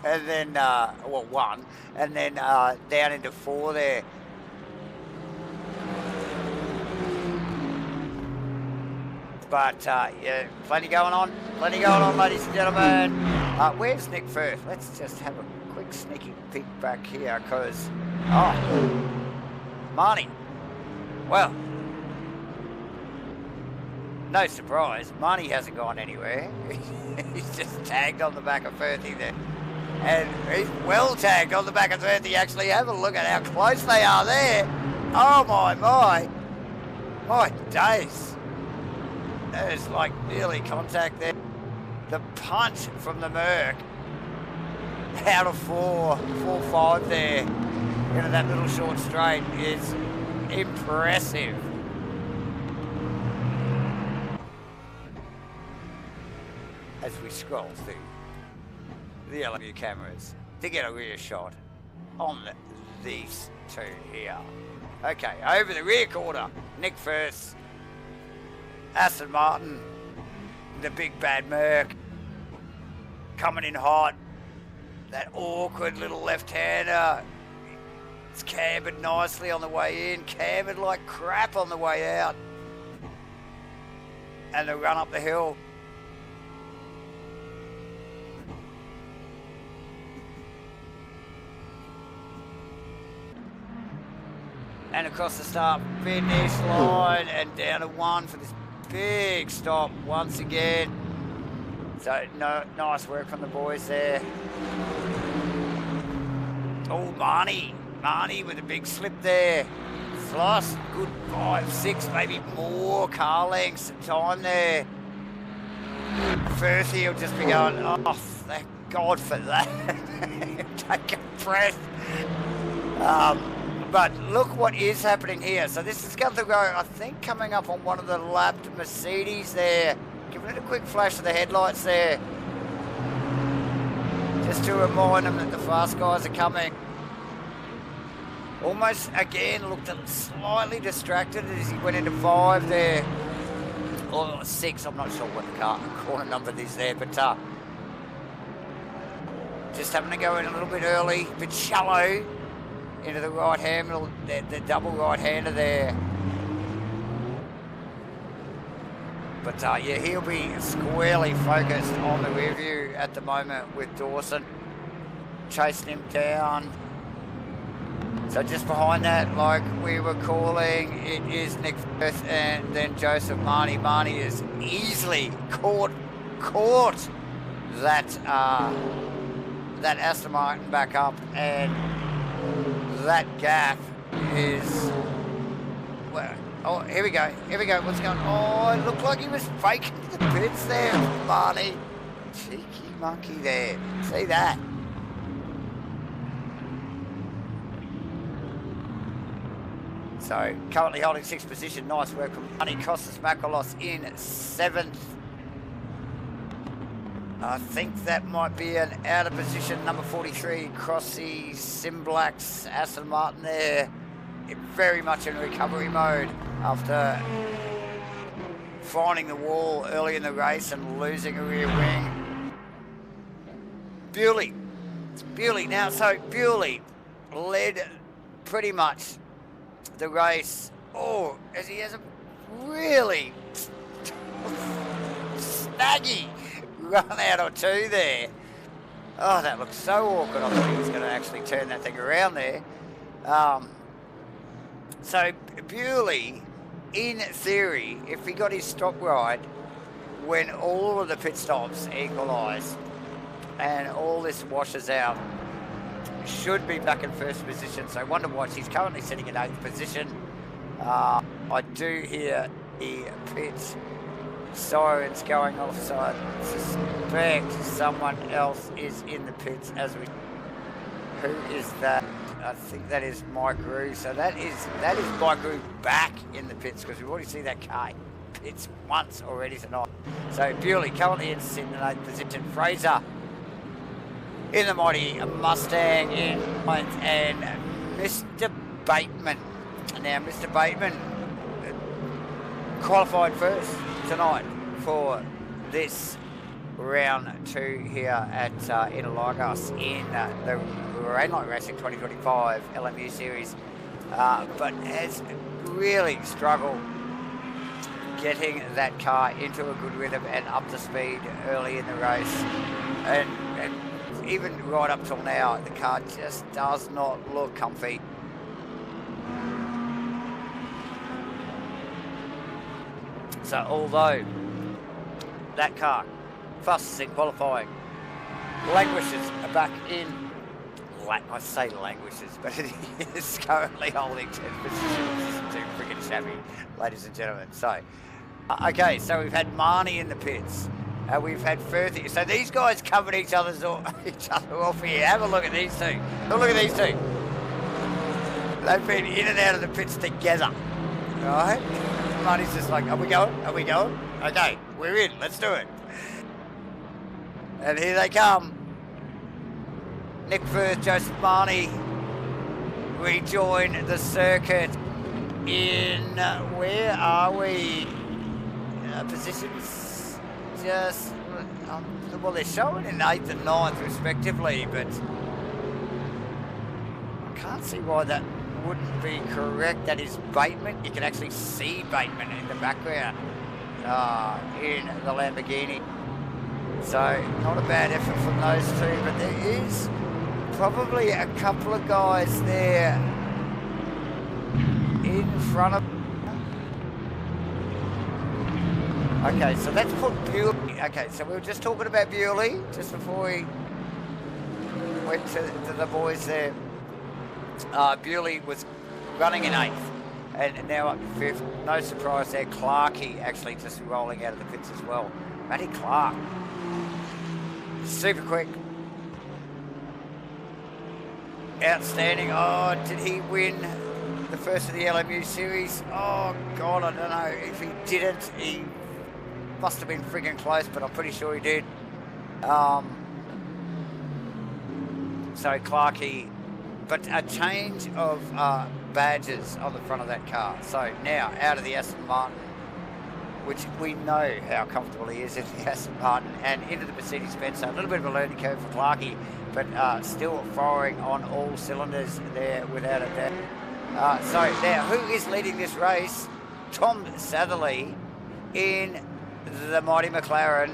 And then, well, 1, and then down into 4 there. But, yeah, plenty going on, ladies and gentlemen. Where's Nick Firth? Let's just have a quick sneaky peek back here, because, oh, Marnie. Well, no surprise, Marnie hasn't gone anywhere. He's just tagged on the back of Firthy there. And he's well tagged on the back of Firthy, actually. Have a look at how close they are there. Oh, my days. There's like nearly contact there. The punch from the Merc out of 4-5 there into that little short straight is impressive. As we scroll through the LMU cameras to get a rear shot on these two here. Okay, over the rear quarter, Nick Firth, Aston Martin, the big bad Merc, coming in hot. That awkward little left-hander. It's cambered nicely on the way in, cambered like crap on the way out. And the run up the hill. And across the start finish line and down to 1 for this big stop once again. So nice work from the boys there. Oh, Marnie with a big slip there. Lost good 5, 6, maybe more car lengths of time there. Firthy will just be going, oh, thank God for that. Take a breath. But look what is happening here. So this is Gunther Rowe, I think, coming up on one of the lapped Mercedes there. Giving it a quick flash of the headlights there. Just to remind them that the fast guys are coming. Almost, again, looked slightly distracted as he went into 5 there. Or 6, I'm not sure what the corner number is there. But just having to go in a little bit early, a bit shallow. Into the right hand, the double right hander there. But yeah, he'll be squarely focused on the rear view at the moment with Dawson chasing him down. So just behind that, like we were calling, it is Nick Firth and then Joseph Marnie. Marnie is easily caught that Aston Martin back up, and that gap is, well, oh, here we go, what's going on? Oh, it looked like he was faking the pits there, Marnie. Cheeky monkey there, see that? So, currently holding 6th position, nice work from Marnie. Costas Makalos in 7th. I think that might be an out of position, number 43, Crossy, SIMBLACKS, Aston Martin there, very much in recovery mode after finding the wall early in the race and losing a rear wing. Bewley. It's Bewley now. So Bewley led pretty much the race. Oh, as he has a really snaggy run out or two there. Oh, that looks so awkward. I thought he was going to actually turn that thing around there. So Bewley, in theory, if he got his stop right, when all of the pit stops equalise and all this washes out, should be back in first position. So wonder watch. He's currently sitting in 8th position. I do hear the pit sirens going off, so I suspect someone else is in the pits as we... Who is that? I think that is Mike Rue. So that is Mike Rue back in the pits, because we've already seen that car pits once already tonight. So Bewley currently in 8th position. Fraser in the mighty Mustang in 9th, and Mr. Bateman. Now Mr. Bateman qualified first tonight for this round 2 here at Interlagos in the Rainlight Racing 2025 LMU Series, but has really struggled getting that car into a good rhythm and up to speed early in the race, and even right up till now the car just does not look comfy. So although that car, fastest in qualifying, languishes back in, I say languishes, but it is currently holding 10th position, which is too freaking shabby, ladies and gentlemen. So, okay, so we've had Marnie in the pits, we've had Firth. So these guys covered each other off here. Have a look at these two. Have a look at these two. They've been in and out of the pits together, right? Marty's just like, are we going? Are we going? Okay, we're in. Let's do it. And here they come. Nick Firth, Joseph Marnie rejoin the circuit in, where are we? Positions just, well, they're showing in 8th and 9th respectively, but I can't see why that wouldn't be correct. That is Bateman. You can actually see Bateman in the background in the Lamborghini. So not a bad effort from those two, but there is probably a couple of guys there in front of... Okay, so that's put Bewley. Okay, so we were just talking about Bewley just before we went to the boys there. Bewley was running in 8th and now up to 5th. No surprise there. Clarkey actually just rolling out of the pits as well. Matty Clark, super quick, outstanding. Oh, did he win the first of the LMU series? Oh God, I don't know. If he didn't, he must have been friggin' close, but I'm pretty sure he did. So Clarkey. But a change of badges on the front of that car. So now out of the Aston Martin, which we know how comfortable he is in the Aston Martin, and into the Mercedes-Benz. So a little bit of a learning curve for Clarkey, but still firing on all cylinders there without a doubt. So now, who is leading this race? Tom Satherley in the mighty McLaren.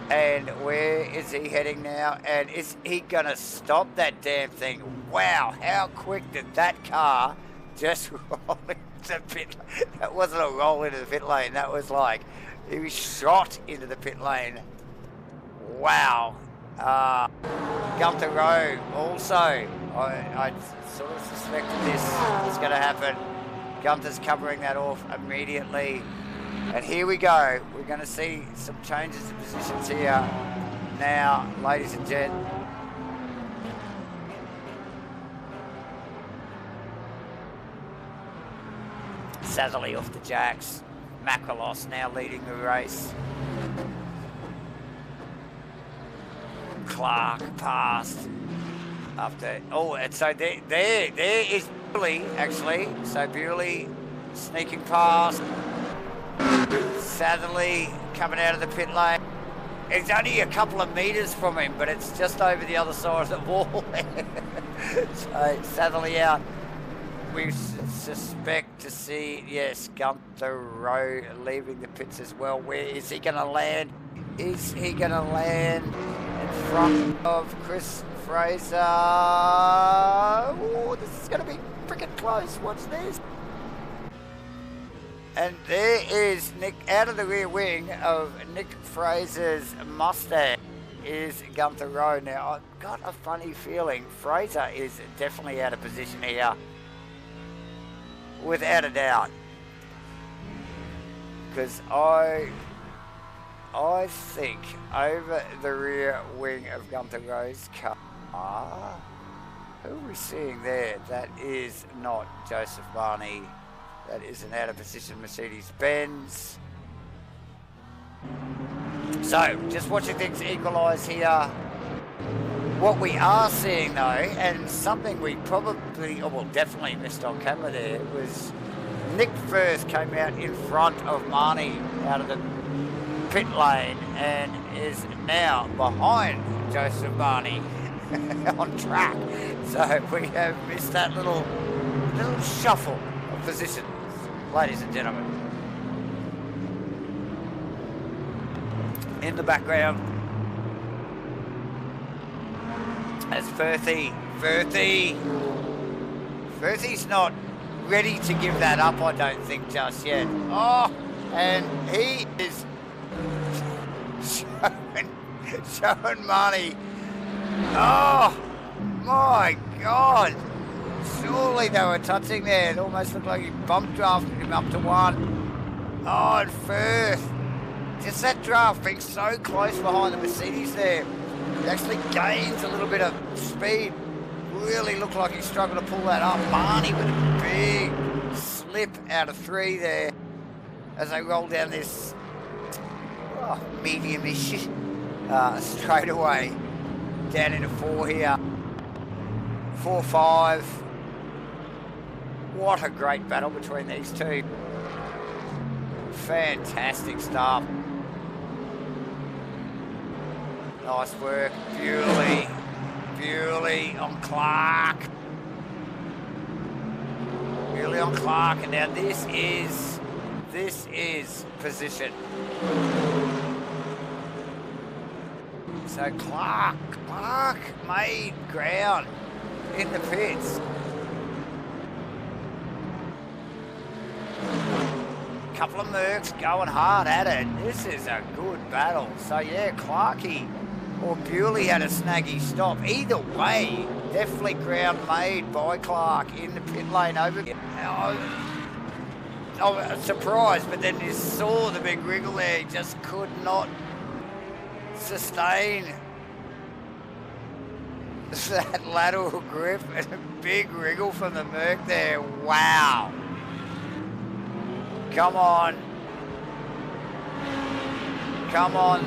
And where is he heading now? And is he going to stop that damn thing? Wow, how quick did that car just roll into the pit lane? That wasn't a roll into the pit lane. That was like, he was shot into the pit lane. Wow. Gunther Rowe also. I sort of suspected this was going to happen. Gunther's covering that off immediately. And here we go. We're going to see some changes in positions here now, ladies and gents. Satherley off the jacks. Macrolos now leading the race. Clark passed after. Oh, and so there is Bewley actually. So Bewley sneaking past. Satherley coming out of the pit lane. It's only a couple of metres from him, but it's just over the other side of the wall. So Satherley out. We suspect to see, yes, Gunther Rowe leaving the pits as well. Where is he going to land? Is he going to land in front of Chris Fraser? Oh, this is going to be freaking close. What's this? And there is Nick out of the rear wing of Nick Fraser's Mustang is Gunther Rowe. Now, I've got a funny feeling Fraser is definitely out of position here. Without a doubt. Because I think over the rear wing of Gunther Rowe's car, who are we seeing there? That is not Joseph Barney. That is an out of position Mercedes-Benz. So, just watching things equalise here. What we are seeing though, and something we probably, or well, definitely missed on camera there, was Nick Firth came out in front of Marnie out of the pit lane and is now behind Joseph Barney on track. So we have missed that little shuffle of positions, ladies and gentlemen. In the background, as Firthy's not ready to give that up, I don't think, just yet. Oh, and he is showing Marnie. Oh, my God. Surely they were touching there. It almost looked like he bump drafted him up to one. Oh, and Firth. Just that draft being so close behind the Mercedes there. He actually gains a little bit of speed. Really looked like he struggled to pull that up. Barney with a big slip out of 3 there as they roll down this medium-ish straightaway down into 4 here. 4-5. What a great battle between these two. Fantastic stuff. Nice work, Bewley on Clark. Bewley on Clark, and now this is position. So Clark made ground in the pits. Couple of Mercs going hard at it. This is a good battle. So yeah, Clarkie or Bewley had a snaggy stop. Either way, definitely ground made by Clark in the pit lane over. I was surprised, but then you saw the big wriggle there. He just could not sustain that lateral grip, and a big wriggle from the Merc there. Wow. Come on. Come on.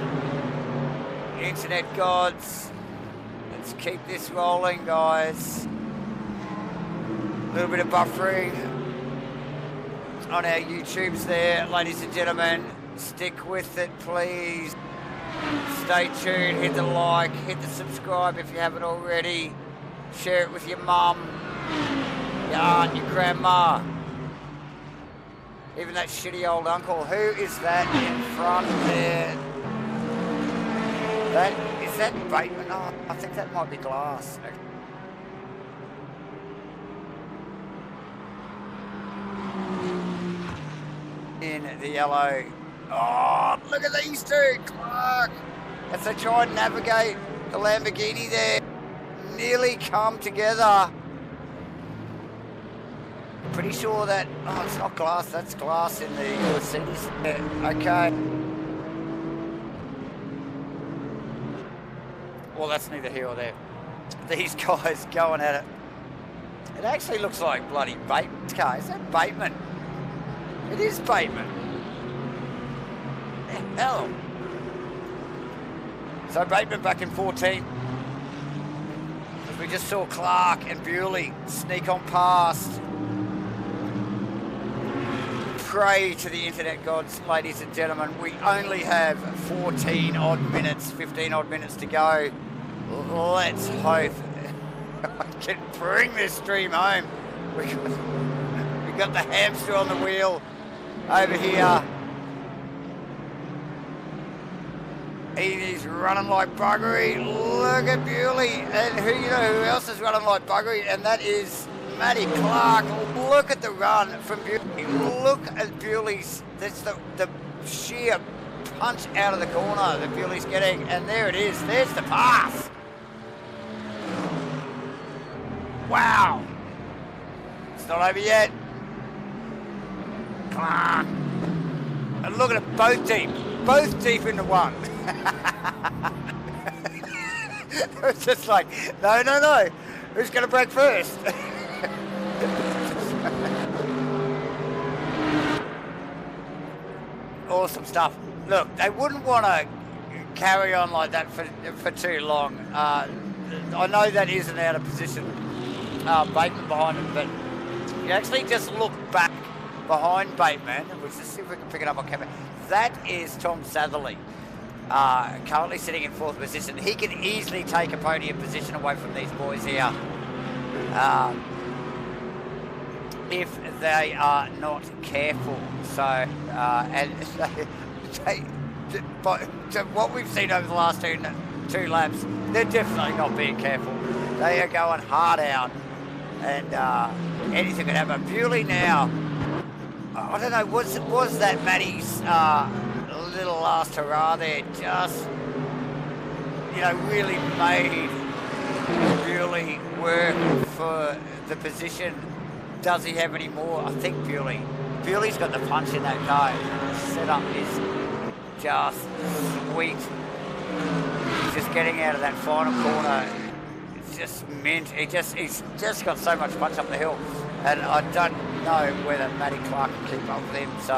Internet gods. Let's keep this rolling, guys. A little bit of buffering on our YouTubes there, ladies and gentlemen. Stick with it, please. Stay tuned, hit the like, hit the subscribe if you haven't already. Share it with your mum, your aunt, your grandma, even that shitty old uncle. Who is that in front there? Is that Bateman? Oh, I think that might be Glass. In the yellow. Oh, look at these two, Clark. As they try and navigate the Lamborghini there. Nearly come together. Pretty sure that, oh, it's not Glass, that's Glass in the Mercedes. Yeah, okay. Well, that's neither here or there. These guys going at it. It actually looks like bloody Bateman's car. Is that Bateman? It is Bateman. The hell. So Bateman back in 14. As we just saw Clark and Bewley sneak on past. pray to the internet gods, ladies and gentlemen. We only have 15 odd minutes to go. Let's hope I can bring this stream home. We got the hamster on the wheel over here. He's running like buggery. Look at Bewley. And you know who else is running like buggery? And that is Matty Clark. Look at the run from Bewley. Look at Bewley's. That's the sheer punch out of the corner that Bewley's getting. And there it is. There's the pass. Wow. It's not over yet. Clark. And look at it, both deep into one. It was just like, no. Who's going to break first? Awesome stuff. Look, they wouldn't want to carry on like that for too long. I know that isn't out of position, Bateman behind him, but you actually just look back behind Bateman, and we'll just see if we can pick it up on camera. That is Tom Satherley, currently sitting in 4th position. He can easily take a podium position away from these boys here if they are not careful. So, and what we've seen over the last two laps, they're definitely not being careful. They are going hard out, and anything could happen. Bewley now, I don't know, was that Matty's little last hurrah there just, really made Bewley work for the position? Does he have any more? I think Bewley's got the punch in that car. The setup is just sweet. He's just getting out of that final corner. It's just mint. He's just got so much punch up the hill. And I don't know whether Matty Clark can keep up with him. So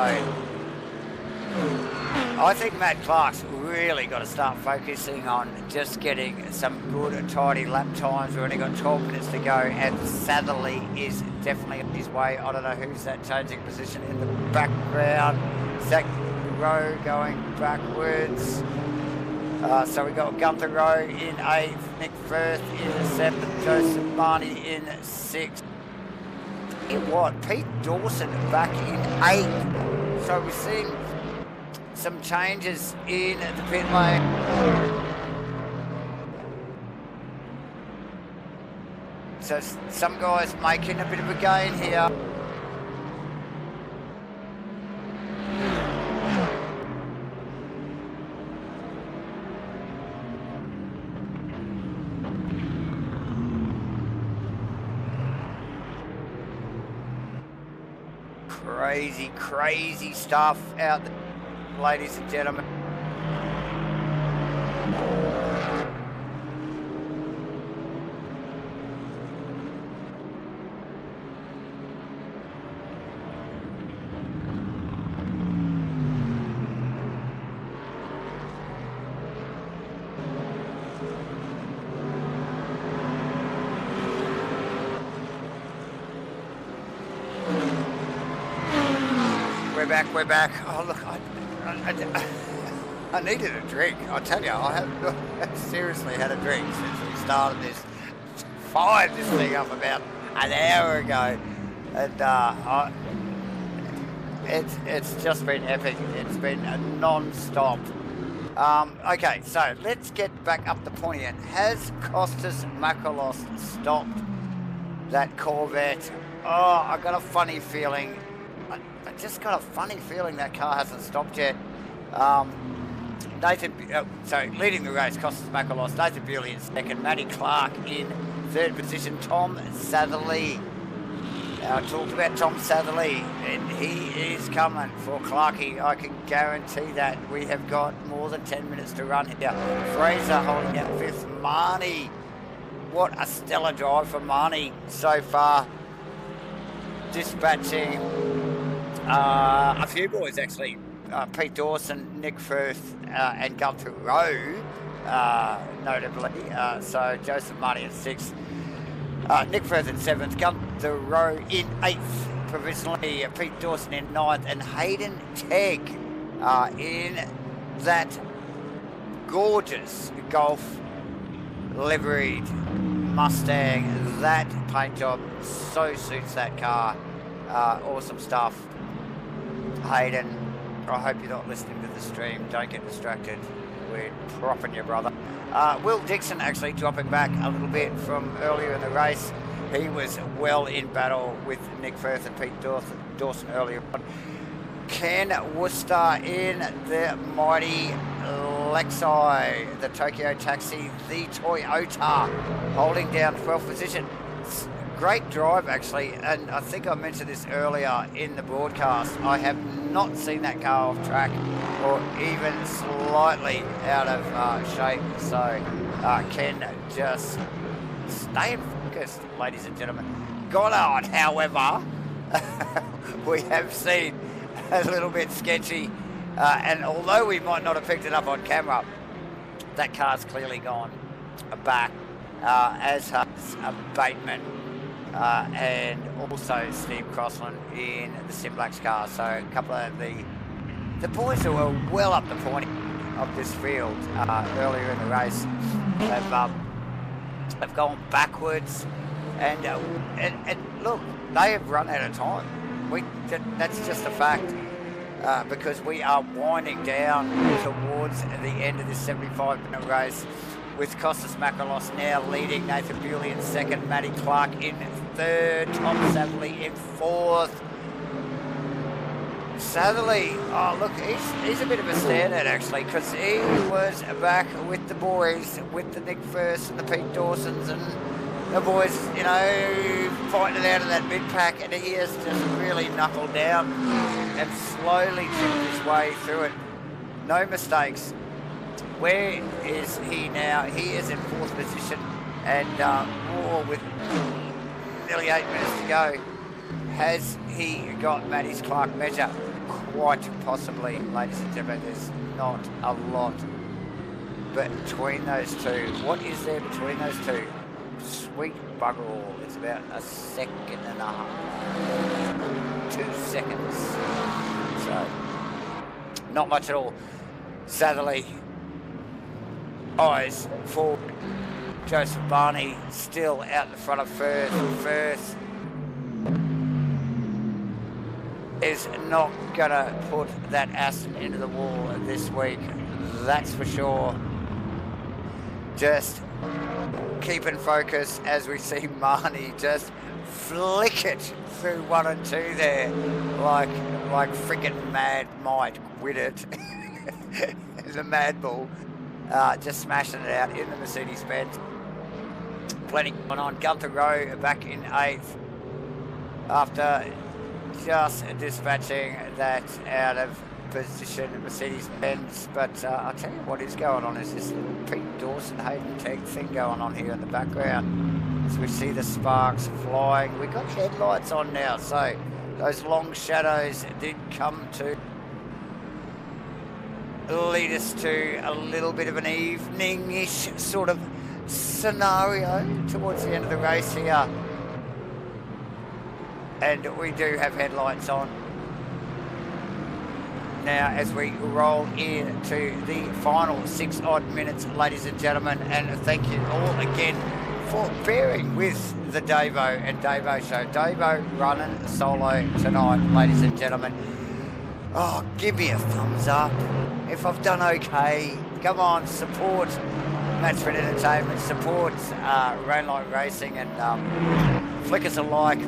I think Matt Clark's really got to start focusing on just getting some good, tidy lap times. We've only got 12 minutes to go, and Satherley is definitely on his way. I don't know who's that changing position in the background. Zach Rowe going backwards. So we got Gunther Rowe in 8th, Nick Firth in 7th, Joseph Marnie in 6th. Pete Dawson back in 8th. So we're seeing some changes in the pit lane. So some guys making a bit of a gain here. Crazy stuff out there, ladies and gentlemen. We're back. Oh, look, I needed a drink. I tell you, I have seriously had a drink since we started this. Fired this thing up about an hour ago. And it's just been epic. It's been non-stop. Okay, so let's get back up the point here. Has Costas Makalos stopped that Corvette? Oh, I got a funny feeling. I just got a funny feeling that car hasn't stopped yet. Leading the race, Costas Makalos, Nathan Bewley in 2nd, Matty Clark in 3rd position, Tom Satherley. Now, I talked about Tom Satherley, and he is coming for Clarkie. I can guarantee that. We have got more than 10 minutes to run here. Fraser holding out 5th. Marnie, what a stellar drive for Marnie so far. Dispatching a few boys, actually. Pete Dawson, Nick Firth, and Gunther Rowe, notably. So Joseph Marnie in 6th. Nick Firth in 7th. Gunther Rowe in 8th provisionally. Pete Dawson in 9th, and Hayden Tegg in that gorgeous Golf liveried Mustang. That paint job so suits that car. Awesome stuff. Hayden, I hope you're not listening to the stream. Don't get distracted. We're propping you, brother. Will Dixon actually dropping back a little bit from earlier in the race. He was well in battle with Nick Firth and Pete Dawson earlier on. Ken Worcester in the mighty Lexi, the Tokyo Taxi, the Toyota, holding down 12th position. Great drive, actually, and I think I mentioned this earlier in the broadcast. I have not seen that car off track or even slightly out of shape. So Ken just staying focused, ladies and gentlemen. Goddard, however, we have seen a little bit sketchy, and although we might not have picked it up on camera, that car's clearly gone back, as has Bateman and also Steve Crossland in the SIMBLACKS car. So a couple of the boys who were well up the point of this field earlier in the race have gone backwards, and look, they have run out of time. That's just a fact, because we are winding down towards the end of this 75-minute race, with Costas Makalos now leading, Nathan Bewley in 2nd, Matty Clark in 3rd, Tom Satherley in 4th. Satherley, oh look, he's a bit of a standout actually, because he was back with the boys, with the Nick Firth and the Pete Dawsons and the boys, you know, fighting it out of that mid-pack, and he has just really knuckled down and slowly chipped his way through it. No mistakes. Where is he now? He is in 4th position, and with nearly 8 minutes to go, has he got Matty's Clark measure? Quite possibly, ladies and gentlemen. There's not a lot between those two. What is there between those two? Sweet bugger all. It's about a second and a half. 2 seconds. So, not much at all. Satherley, eyes forward. Joseph Barney still out in front of Firth. Firth is not going to put that Aston into the wall this week. That's for sure. Just keeping focus as we see Marnie just flick it through 1 and 2 there, like freaking Mad Mike with it. The Mad Bull, just smashing it out in the Mercedes-Benz. Plenty going on. Gunther Rowe back in 8th after just dispatching that out of position Mercedes-Benz. But I'll tell you what is going on is this little Pete Dawson Hayden Tegg thing going on here in the background. As we see the sparks flying. We've got headlights on now, so those long shadows did come to lead us to a little bit of an evening-ish sort of scenario towards the end of the race here. And we do have headlights on now as we roll into the final 6 odd minutes, ladies and gentlemen. And thank you all again for bearing with the Davo and Davo show. Davo running solo tonight, ladies and gentlemen. Oh, give me a thumbs up if I've done okay. Come on, support MATCHFIT Entertainment, support Rainlight Racing, and flick us a like.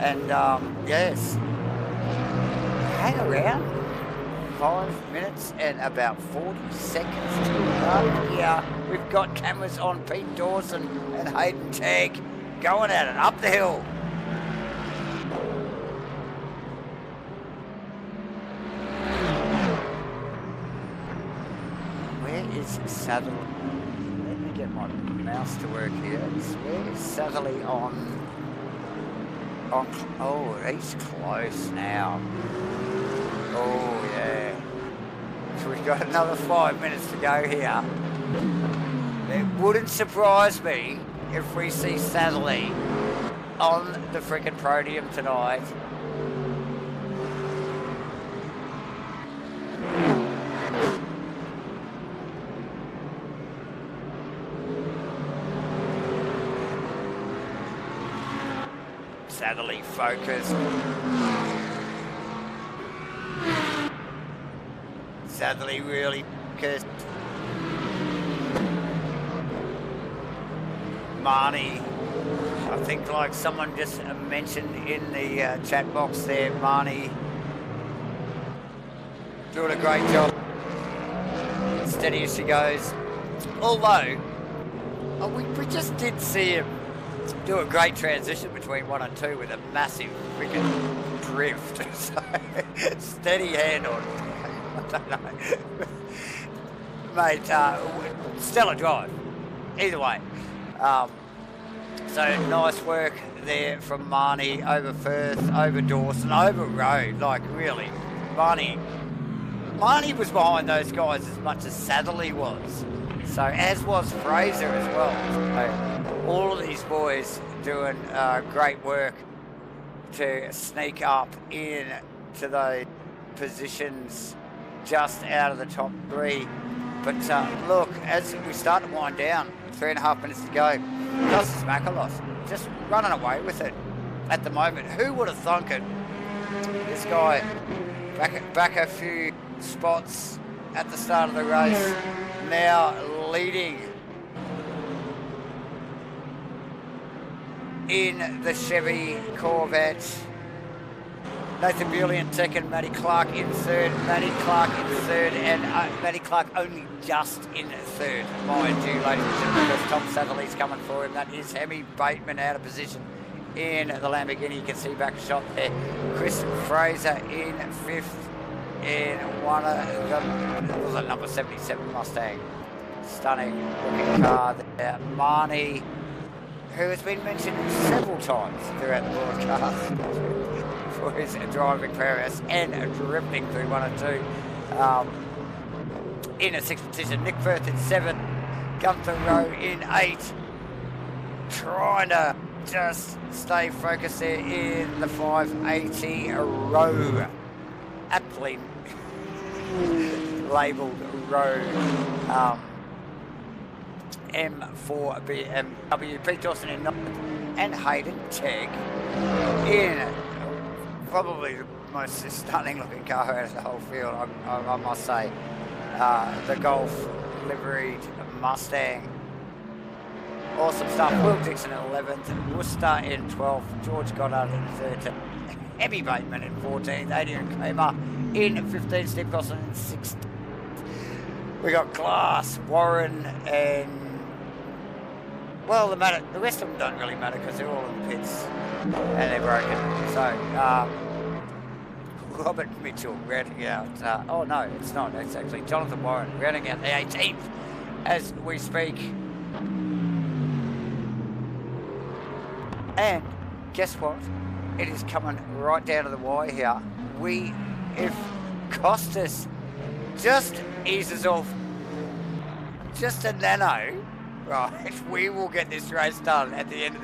And yes, hang around. 5 minutes and about 40 seconds to go here. We've got cameras on Pete Dawson and Hayden Tegg going at it up the hill. Where is Satherley? Let me get my mouse to work here. Where is Satherley on? Oh, he's close now. Oh, yeah. So we've got another 5 minutes to go here. It wouldn't surprise me if we see Satherley on the freaking podium tonight. Sadly focused. Sadly really focused. Marnie, I think like someone just mentioned in the chat box there, Marnie doing a great job. Steady as she goes. Although, we just did see him do a great transition between 1 and 2 with a massive freaking drift. So, steady hand on. I don't know. Mate, stellar drive. Either way. So nice work there from Marnie over Firth, over Dawson, over Road. Like really, Marnie was behind those guys as much as Satherley was. So as was Fraser as well. So, all of these boys doing great work to sneak up into those positions just out of the top 3. But look, as we start to wind down, 3.5 minutes to go, Costas Makalos just running away with it at the moment. Who would have thunk it? This guy back a few spots at the start of the race, now leading in the Chevy Corvette. Nathan Bewley in second, Matty Clark in third, and Matty Clark only just in third, mind you, ladies and gentlemen, because Tom Satherley's coming for him. That is Hemi Bateman out of position in the Lamborghini. You can see back shot there. Chris Fraser in fifth in one of them. It was a number 77 Mustang. Stunning looking car there. Marnie, who has been mentioned several times throughout the broadcast for his driving prowess and drifting through 1 and 2. In a 6th position, Nick Firth in 7, Gunther Rowe in 8, trying to just stay focused there in the 580 Rowe, aptly labelled Rowe. M4 BMW, Pete Dawson in 9th, and Hayden Tegg in probably the most stunning looking car out of the whole field, I must say. The Golf liveried Mustang. Awesome stuff. Will Dixon in 11th, Worcester in 12th, George Goddard in 13th, Hemi Bateman in 14th, Adrian Kramer in 15th, Steve Gosselin in 16th. We got Glass, Warren, and well, the rest of them don't really matter because they're all in the pits and they're broken. So, Robert Mitchell rounding out. Oh no, it's not. It's actually Jonathan Warren rounding out the 18th as we speak. And guess what? It is coming right down to the wire here. If Costas just eases off just a nano, right, we will get this race done at the end of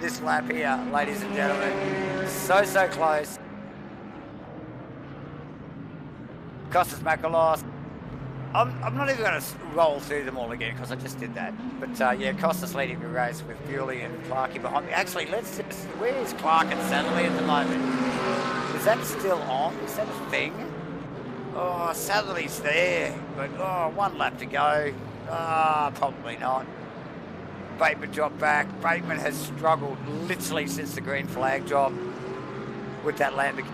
this lap here, ladies and gentlemen. So close. Costas Makalos. I'm not even going to roll through them all again because I just did that. But yeah, Costas leading the race with Bewley and Clarkey behind me. Actually, where is Clark and Satherley at the moment? Is that still on? Is that a thing? Oh, Satherley's there, but one lap to go. Probably not. Bateman dropped back. Bateman has struggled literally since the green flag job with that Lamborghini.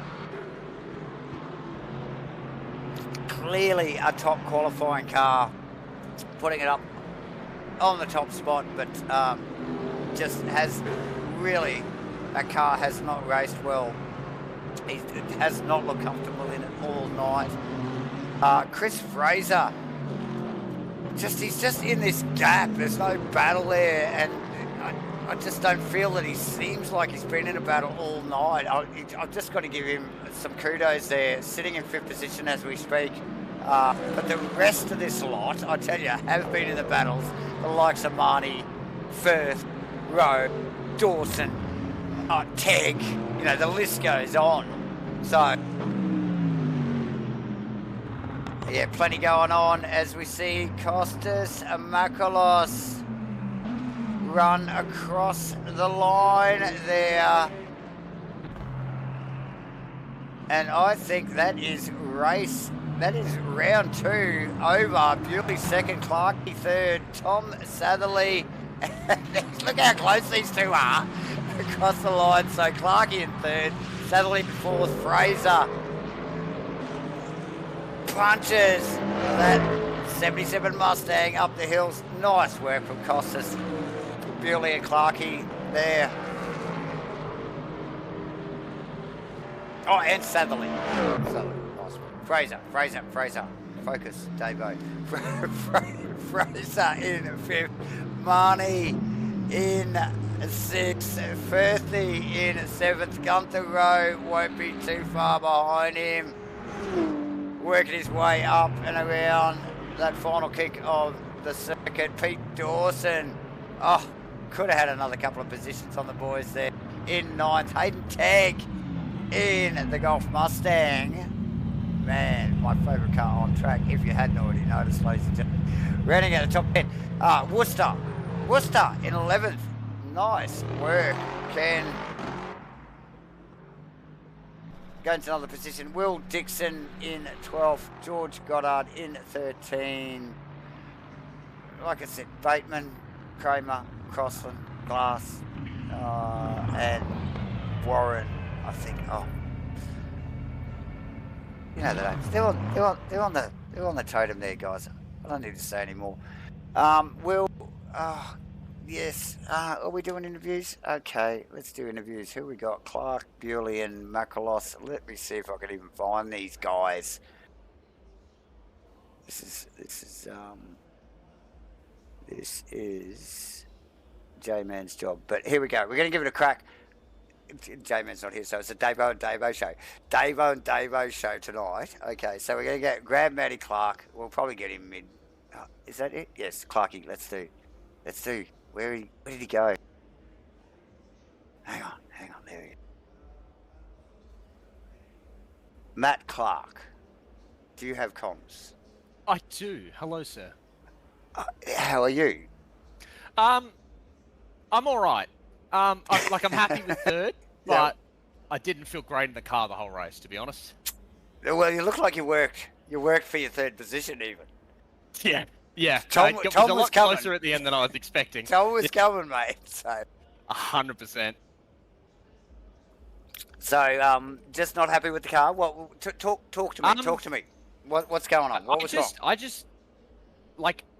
Clearly a top qualifying car, putting it up on the top spot, but just has really, that car has not raced well. He has not looked comfortable in it all night. Chris Fraser, he's just in this gap. There's no battle there, and I just don't feel that he seems like he's been in a battle all night. I've just got to give him some kudos there, sitting in 5th position as we speak. But the rest of this lot, I tell you, have been in the battles. The likes of Marnie, Firth, Rowe, Dawson, Teg, you know, the list goes on. So, yeah, plenty going on as we see Costas Makalos run across the line there. And I think that is round 2 over. Bewley second, Clarkey third, Tom Satherley. Look how close these two are across the line. So Clarkey in third, Satherley in fourth, Fraser punches that 77 Mustang up the hills. Nice work from Costas, Bewley and Clarkey there. Oh, and Satherley. Nice one. Fraser. Focus, Davo. Fraser in fifth. Marnie in sixth. Firthy in seventh. Gunther Rowe won't be too far behind him. Working his way up and around that final kick of the circuit. Pete Dawson. Oh, could have had another couple of positions on the boys there. In ninth. Hayden Tagg in the Golf Mustang. Man, my favourite car on track, if you hadn't already noticed, ladies and gentlemen. Rounding out the top 10, Worcester in 11th. Nice work, Ken. Going to another position. Will Dixon in 12th. George Goddard in 13. Like I said, Bateman, Kramer, Crossland, Glass, and Warren, I think. Oh, you know the names. They're on the totem there, guys. I don't need to say any more. Yes. Are we doing interviews? Okay, let's do interviews. Who we got? Clark, Bewley, and Makalos. Let me see if I can even find these guys. This is J-Man's job. But here we go. We're going to give it a crack. J-Man's not here, so it's a Davo and Davo show. Davo and Davo show tonight. Okay, so we're going to grab Matty Clark. We'll probably get him mid. Is that it? Yes, Clarky. Let's do. Where did he go? Hang on. There he is. Matt Clark. Do you have comms? I do. Hello, sir. How are you? I'm all right. I'm happy with third, but I didn't feel great in the car the whole race, to be honest. Well, you look like you worked for your third position, even. Yeah. Tom it was was a lot coming. closer at the end than I was expecting. Tom was coming, mate. So 100%. So, just not happy with the car. What? Talk to me. Talk to me. What's going on? What was wrong?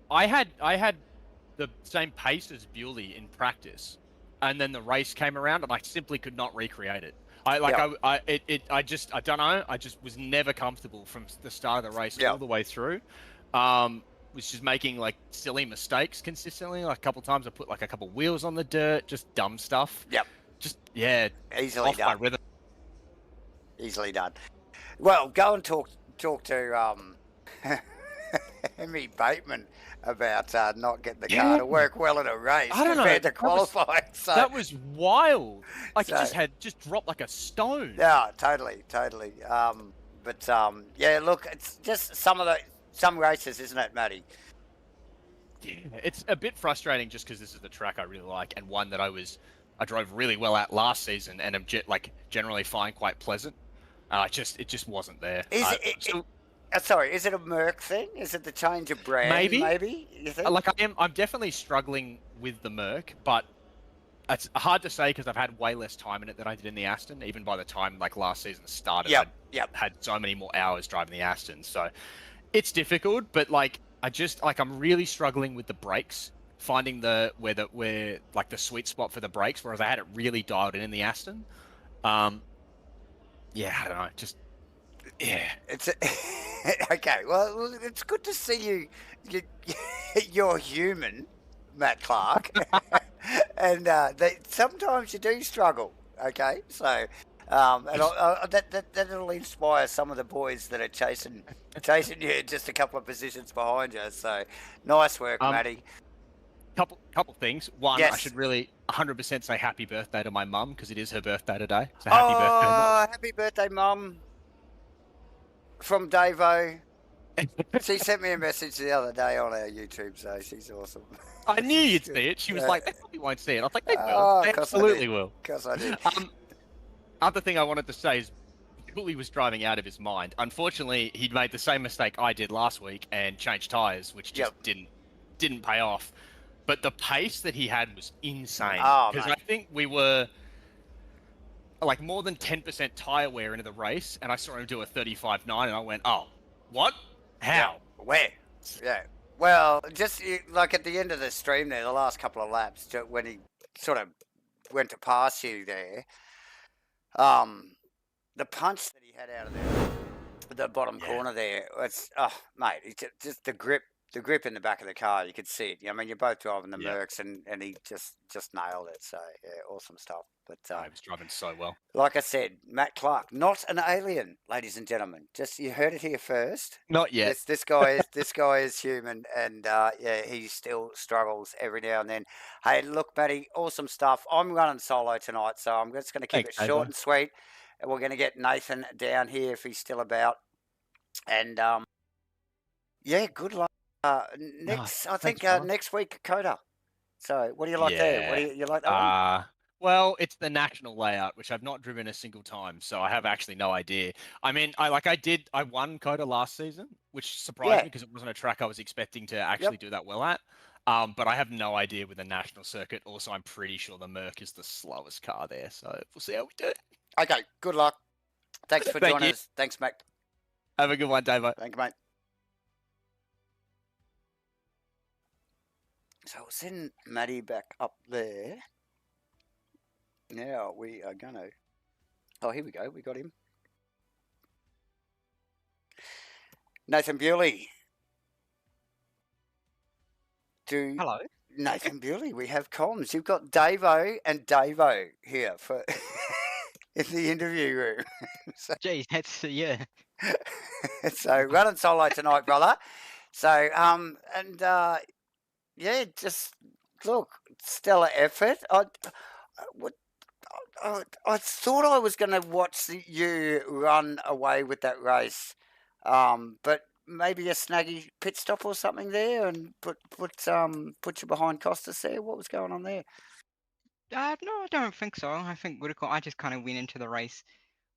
I had the same pace as Bewley in practice, and then the race came around, and I simply could not recreate it. I don't know. I just was never comfortable from the start of the race all the way through. Was just making like silly mistakes consistently. Like a couple times I put like a couple wheels on the dirt, just dumb stuff. Yep. Just easily off done. my rhythm. Easily done. Well, go and talk to Emmy Bateman about not getting the car to work well in a race compared to qualifying. That was wild. Like it just dropped like a stone. Yeah, totally. Look, it's just some races, isn't it, Matty? Yeah, it's a bit frustrating just because this is the track I really like and one that I drove really well at last season and am generally find quite pleasant. It just wasn't there. Is it a Merc thing? Is it the change of brand? Maybe you think? I'm definitely struggling with the Merc, but it's hard to say because I've had way less time in it than I did in the Aston. Even by the time last season started, I had so many more hours driving the Aston. So it's difficult, but I'm really struggling with the brakes, finding where the sweet spot for the brakes, whereas I had it really dialed in the Aston. I don't know. It's okay. Well, it's good to see you're human, Matt Clark, and sometimes you do struggle. Okay, so that'll inspire some of the boys that are chasing you just a couple of positions behind you. So nice work, Matty. Couple things. One, I Yes. should really 100% say happy birthday to my mum because it is her birthday today. So happy birthday, Mum. Happy birthday, Mum. From Davo. She sent me a message the other day on our YouTube, so she's awesome. I knew you'd see it. She was like, they probably won't see it. I was like, they will. They absolutely will. Of course I did. Other thing I wanted to say is Billy was driving out of his mind. Unfortunately, he'd made the same mistake I did last week and changed tyres, which just didn't pay off. But the pace that he had was insane. Because I think we were like more than 10% tyre wear into the race, and I saw him do a 35.9, and I went, oh, what? How? Yeah. Where? Yeah. Well, just like at the end of the stream there, the last couple of laps, when he sort of went to pass you there, the punch that he had out of there, the bottom corner there, it's mate, just the grip in the back of the car, you could see it. I mean, you're both driving the Mercs, and he just nailed it. So yeah, awesome stuff. But he was driving so well. Like I said, Matt Clark, not an alien, ladies and gentlemen. Just you heard it here first. Not yet. This guy is human, and he still struggles every now and then. Hey, look, Matty, awesome stuff. I'm running solo tonight, so I'm just going to keep it short and sweet. And we're going to get Nathan down here if he's still about. And good luck. Next week, Coda. So, what do you like there? What do you like that one? Well, it's the national layout, which I've not driven a single time, so I have actually no idea. I mean, I won Coda last season, which surprised me because it wasn't a track I was expecting to actually do that well at. But I have no idea with the national circuit. Also, I'm pretty sure the Merc is the slowest car there, so we'll see how we do. Okay, good luck. Thanks for joining us. Thanks, mate. Have a good one, Davo. Thank you, mate. So we'll send Matty back up there. Now we are going to... Oh, here we go. We got him. Nathan Bewley. Hello. Nathan Bewley, we have comms. You've got Davo and Davo here for in the interview room. So, geez, that's, yeah. So running solo tonight, brother. So, just look, stellar effort. I thought I was going to watch you run away with that race, but maybe a snaggy pit stop or something there, and put you behind Costas there. What was going on there? No, I don't think so. I think I just kind of went into the race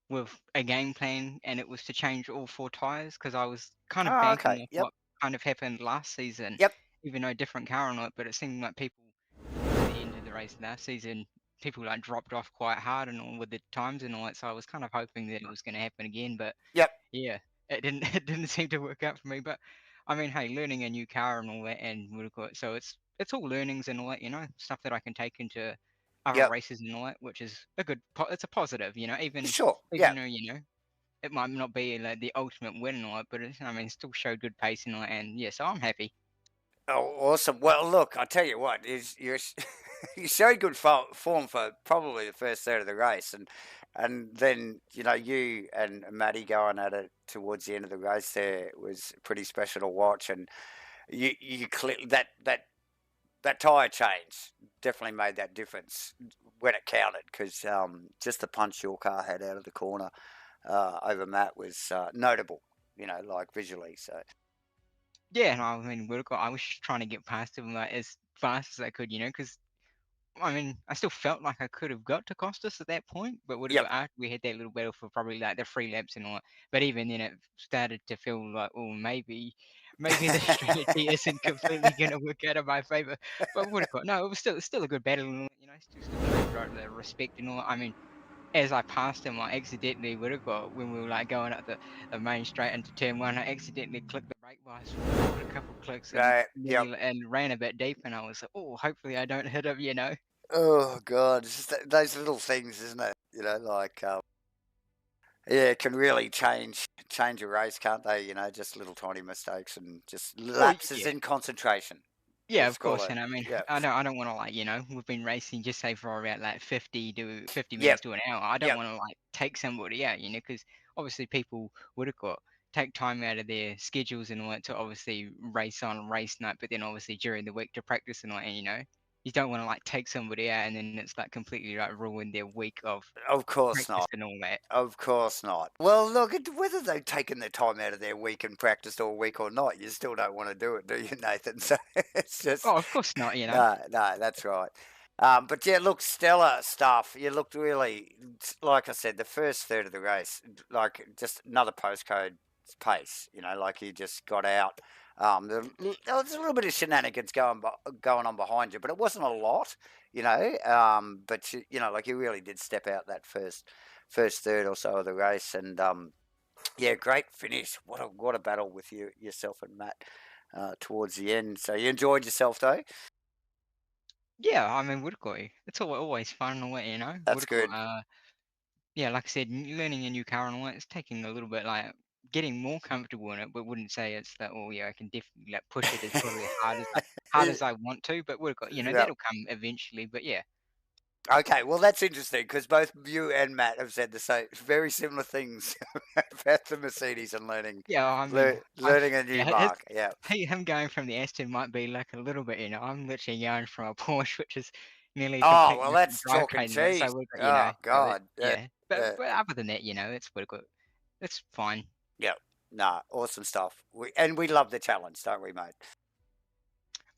with a game plan, and it was to change all 4 tyres because I was kind of banking off what kind of happened last season. Yep. Even though different car on it, but it seemed like people at the end of the race last season, people like dropped off quite hard and all with the times and all that. So I was kind of hoping that it was going to happen again, but yeah, it didn't seem to work out for me. But I mean, hey, learning a new car and all that, and so it's all learnings and all that, stuff that I can take into other races and all that, which is it's a positive, even it might not be like the ultimate win and all that, but still showed good pace and all that, and so I'm happy. Oh, awesome. Well, look, I tell you what, you showed good form for probably the first third of the race, and then you and Matty going at it towards the end of the race there was pretty special to watch, and you clearly that tyre change definitely made that difference when it counted, because just the punch your car had out of the corner over Matt was notable, like visually. So. Yeah, no, I was just trying to get past him like as fast as I could, because I still felt like I could have got to Costas at that point, but after we had that little battle for probably like the 3 laps and all that. But even then, it started to feel like, oh, maybe the strategy isn't completely going to work out in my favor. But no, it was still a good battle, and still the respect and all. As I passed him, I accidentally when we were like going up the main straight into turn 1, I accidentally clicked the brake bias for a couple of clicks and ran a bit deep, and I was like, oh, hopefully I don't hit him, Oh God, it's just those little things, isn't it? It can really change a race, can't they? Just little tiny mistakes and just lapses in concentration. Yeah, of course, and I don't want to we've been racing just say for about like 50 minutes to an hour. I don't want to take somebody out, because obviously people take time out of their schedules and all that to obviously race on race night, but then obviously during the week to practice and all that, and you don't want to like take somebody out and then it's like completely like ruin their week of course practice not. and all that. Of course not. Well, look, whether they've taken their time out of their week and practiced all week or not, you still don't want to do it, do you, Nathan? So it's just Oh, of course not, no, that's right. But yeah, look, stellar stuff. You looked really, like I said, the first third of the race, like just another postcode pace. Like you just got out. There was a little bit of shenanigans going on behind you, but it wasn't a lot. But like you really did step out that first third or so of the race, and yeah, great finish. What a battle with yourself and Matt towards the end. So you enjoyed yourself though. Yeah, I mean, Woodcock, it's always fun and all that, That's Woodcock, good. yeah, like I said, learning a new car and all that, it's taking a little bit like getting more comfortable in it, but wouldn't say it's that. Oh yeah, I can definitely like push it as probably hard as I want to, but Woodcock, Yeah. that'll come eventually. But yeah. Okay, well that's interesting because both you and Matt have said the same, very similar things about the Mercedes and learning. Yeah, I mean, learning a new mark. Yeah. Him going from the Aston might be like a little bit, I'm literally going from a Porsche, which is nearly Oh complete well, that's chalk and drivetrain. cheese. So we've got, Oh so God. yeah. But other than that, it's Woodcock. It's fine. Yeah. Nah, awesome stuff. We love the challenge, don't we, mate?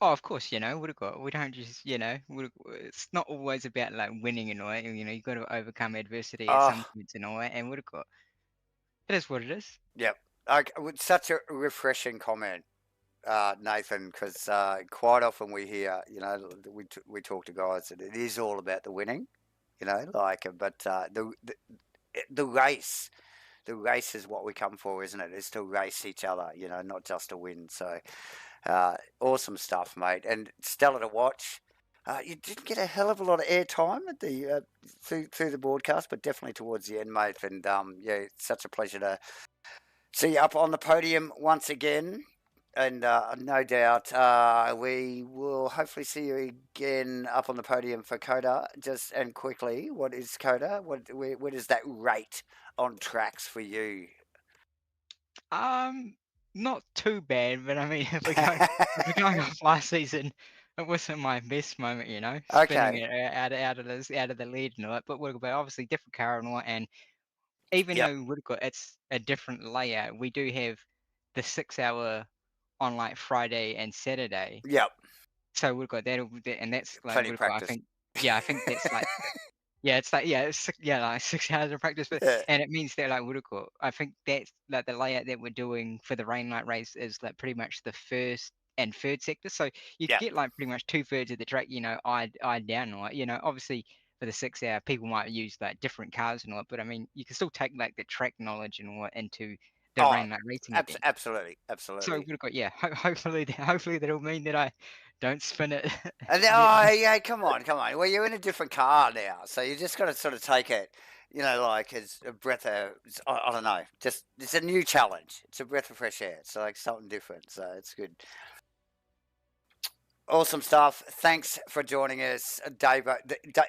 Oh, of course, we don't just, it's not always about like winning and all that. You got to overcome adversity at some points and all that. And it is what it is. Yep. It's such a refreshing comment, Nathan, because quite often we hear, we talk to guys that it is all about the winning, but the race. The race is what we come for, isn't it? It's to race each other, not just to win. So, awesome stuff, mate, and stellar to watch. You didn't get a hell of a lot of airtime at the through the broadcast, but definitely towards the end, mate. And yeah, it's such a pleasure to see you up on the podium once again. And no doubt we will hopefully see you again up on the podium for Coda. Just and quickly, what is Coda? Where does that rate on tracks for you? Not too bad, but I mean, if we're going off last season, it wasn't my best moment, spinning Okay. it out of the lead and all that. But obviously different car and all that, and even though it's a different layout, we do have the 6 hour on like Friday and Saturday. Yep. So we've got that, and that's like plenty of practice. I think that's like. Yeah, it's like like 6 hours of practice, but and it means that like Woodcock, I think that's like the layout that we're doing for the rain light race is like pretty much the first and third sector. So you get like pretty much 2/3 of the track, eye down, or obviously for the 6 hour, people might use like different cars and all that, but I mean you can still take like the track knowledge and all that into the rain light racing event. Absolutely. So Woodcock, hopefully that'll mean that I don't spin it. Yeah, come on. Well, you're in a different car now, so you just got to sort of take it, like as a breath of, I don't know, just it's a new challenge. It's a breath of fresh air. It's like something different, so it's good. Awesome stuff. Thanks for joining us, Davo.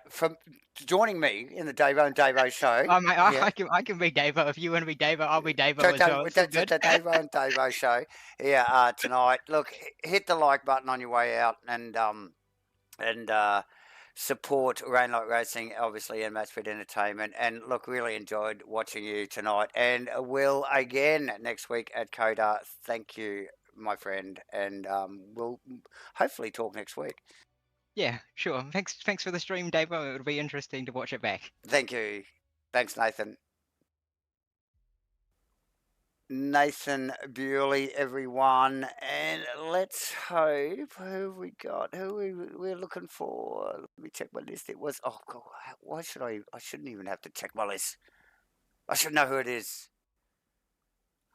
From joining me in the Davo and Davo show. Oh, mate, I can be Davo. If you want to be Davo, I'll be Davo as well. The Davo and Davo show here tonight. Look, hit the like button on your way out and support Rainlight Racing, obviously, and MATCHFIT Entertainment. And look, really enjoyed watching you tonight, and will again next week at Coda. Thank you, my friend, and we'll hopefully talk next week. Yeah, sure. Thanks for the stream, Dave. It'll be interesting to watch it back. Thank you. Thanks, Nathan. Nathan Bewley, everyone, and let's hope who we got. We're looking for. Let me check my list. It was God. Why should I shouldn't even have to check my list. I should know who it is.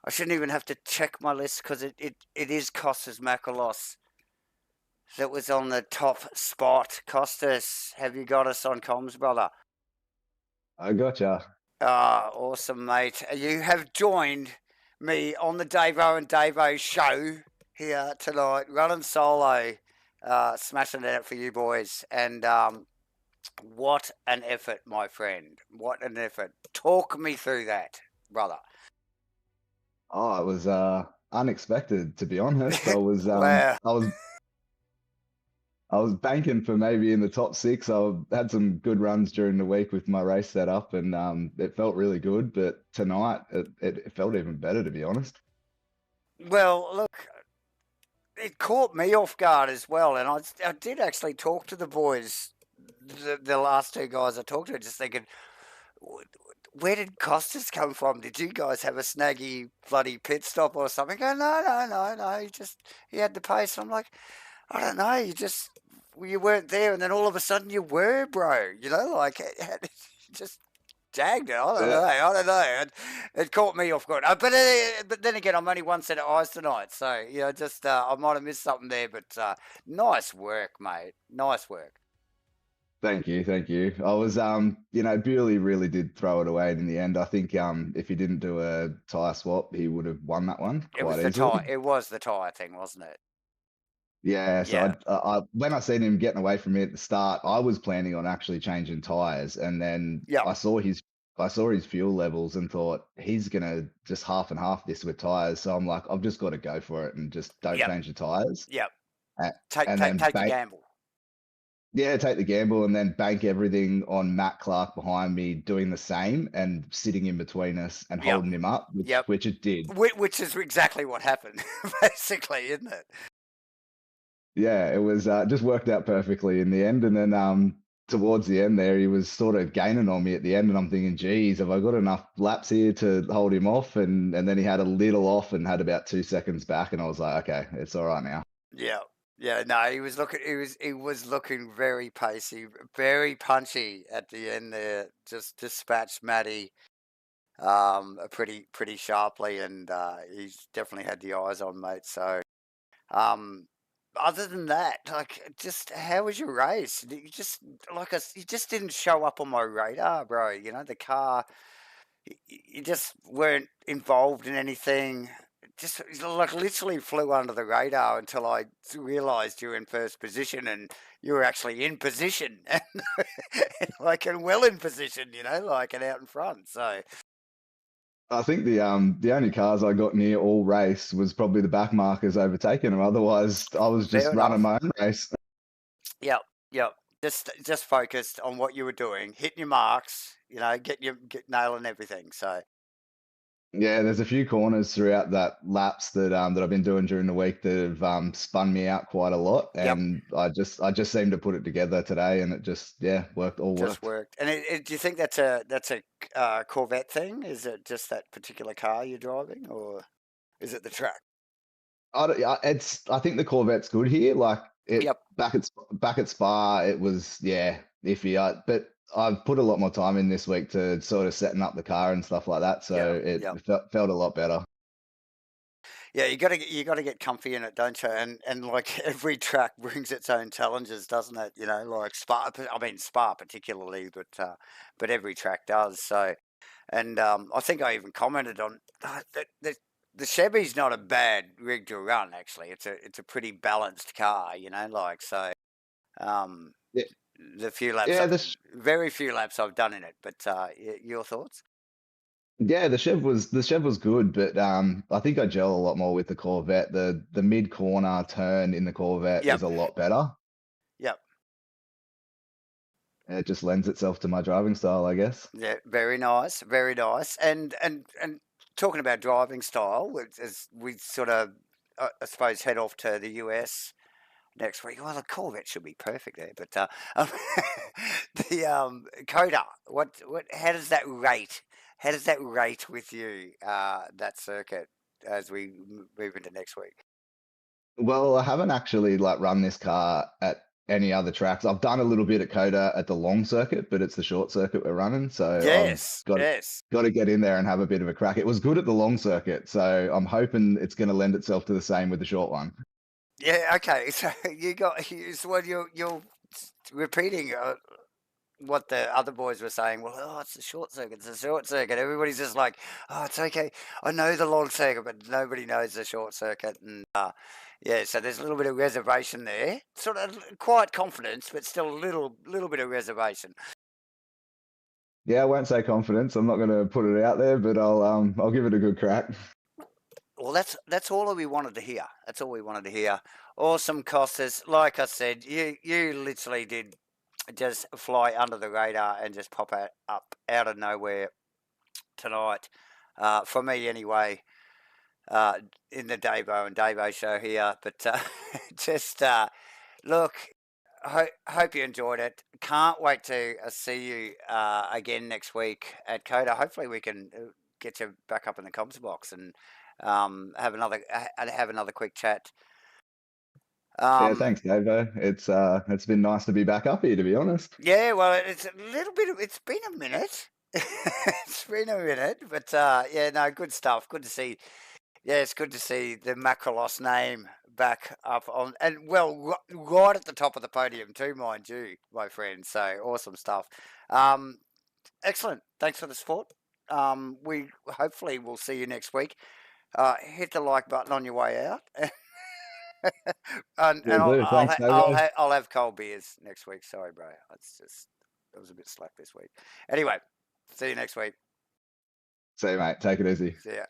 I shouldn't even have to check my list because it is Costas Makalos that was on the top spot. Costas, have you got us on comms, brother? I gotcha. Awesome, mate. You have joined me on the Davo and Davo show here tonight, running solo, smashing it out for you boys. And what an effort, my friend. What an effort. Talk me through that, brother. Oh, it was unexpected, to be honest. I was Wow. I was banking for maybe in the top 6. I had some good runs during the week with my race setup, and it felt really good. But tonight, it felt even better, to be honest. Well, look, it caught me off guard as well, and I did actually talk to the boys, the last 2 guys I talked to, just thinking, where did Costas come from? Did you guys have a snaggy bloody pit stop or something? Go, no. He had the pace. I'm like, I don't know. You weren't there, and then all of a sudden you were, bro. You know, like just jagged it. I don't know. It caught me off guard. But then again, I'm only one set of eyes tonight, so just I might have missed something there. But nice work, mate. Nice work. Thank you, thank you. I was, Bewley really did throw it away in the end. I think if he didn't do a tyre swap, he would have won that one quite easily. It was the tyre thing, wasn't it? Yeah, so I when I seen him getting away from me at the start, I was planning on actually changing tyres, and then I saw his fuel levels and thought he's gonna just half and half this with tyres. So I'm like, I've just got to go for it and just don't change the tyres. Yep. Take the gamble. Yeah, take the gamble and then bank everything on Matt Clark behind me doing the same and sitting in between us and holding him up, which it did. Which is exactly what happened, basically, isn't it? Yeah, it was just worked out perfectly in the end. And then towards the end there, he was sort of gaining on me at the end. And I'm thinking, geez, have I got enough laps here to hold him off? And then he had a little off and had about 2 seconds back. And I was like, okay, it's all right now. Yeah, no, he was looking very pacey, very punchy at the end there. Just dispatched Matty pretty sharply, and he's definitely had the eyes on, mate. So other than that, like, just how was your race? You just didn't show up on my radar, bro. You know, the car, you just weren't involved in anything. Just like literally flew under the radar until I realised you were in first position and you were actually in position and well in position, and out in front. So I think the only cars I got near all race was probably the back markers overtaking them. Otherwise, I was just running my own race. Yep. Just focused on what you were doing, hitting your marks, get nailing everything. So. Yeah, there's a few corners throughout that laps that I've been doing during the week that have spun me out quite a lot, and I just seemed to put it together today, and it just worked. And do you think that's a Corvette thing? Is it just that particular car you're driving, or is it the track? I think the Corvette's good here. Like back at Spa, it was iffy. But I've put a lot more time in this week to sort of setting up the car and stuff like that, so it felt a lot better. Yeah, you got to get comfy in it, don't you? And like every track brings its own challenges, doesn't it? Like Spa. I mean Spa particularly, but every track does. So, and I think I even commented on the Chevy's not a bad rig to run. Actually, it's a pretty balanced car. So. The few laps, very few laps I've done in it, but your thoughts? Yeah, the Chev was good, but I think I gel a lot more with the Corvette. The mid corner turn in the Corvette is a lot better. Yep. It just lends itself to my driving style, I guess. Yeah, very nice, very nice. And talking about driving style, as we sort of, I suppose, head off to the US next week. Well, the Corvette should be perfect there, but the Coda. How does that rate? How does that rate with you, that circuit, as we move into next week? Well, I haven't actually run this car at any other tracks. I've done a little bit at Coda at the long circuit, but it's the short circuit we're running. So got to get in there and have a bit of a crack. It was good at the long circuit, so I'm hoping it's going to lend itself to the same with the short one. Yeah. Okay. So you're repeating what the other boys were saying. Well, it's a short circuit. It's a short circuit. Everybody's just like, oh, it's okay. I know the long circuit, but nobody knows the short circuit. And so there's a little bit of reservation there. Sort of quiet confidence, but still a little bit of reservation. Yeah, I won't say confidence. I'm not going to put it out there, but I'll give it a good crack. Well, that's all we wanted to hear. That's all we wanted to hear. Awesome, Costas. Like I said, you literally did just fly under the radar and just pop up out of nowhere tonight. For me, anyway. In the Davo and Davo show here, but just look. Hope you enjoyed it. Can't wait to see you again next week at Coda. Hopefully, we can get you back up in the comms box and have another quick chat. Yeah, thanks, Davo. It's been nice to be back up here, to be honest. Yeah, well, it's a little bit. It's been a minute. It's been a minute, but yeah, no, good stuff. Good to see. Yeah, it's good to see the Macrolos name back up on, and well, right at the top of the podium too, mind you, my friend. So awesome stuff. Excellent. Thanks for the support. We hopefully will see you next week. Hit the like button on your way out, and I'll have cold beers next week. Sorry, bro. It was a bit slack this week. Anyway, see you next week. See you, mate. Take it easy. See ya.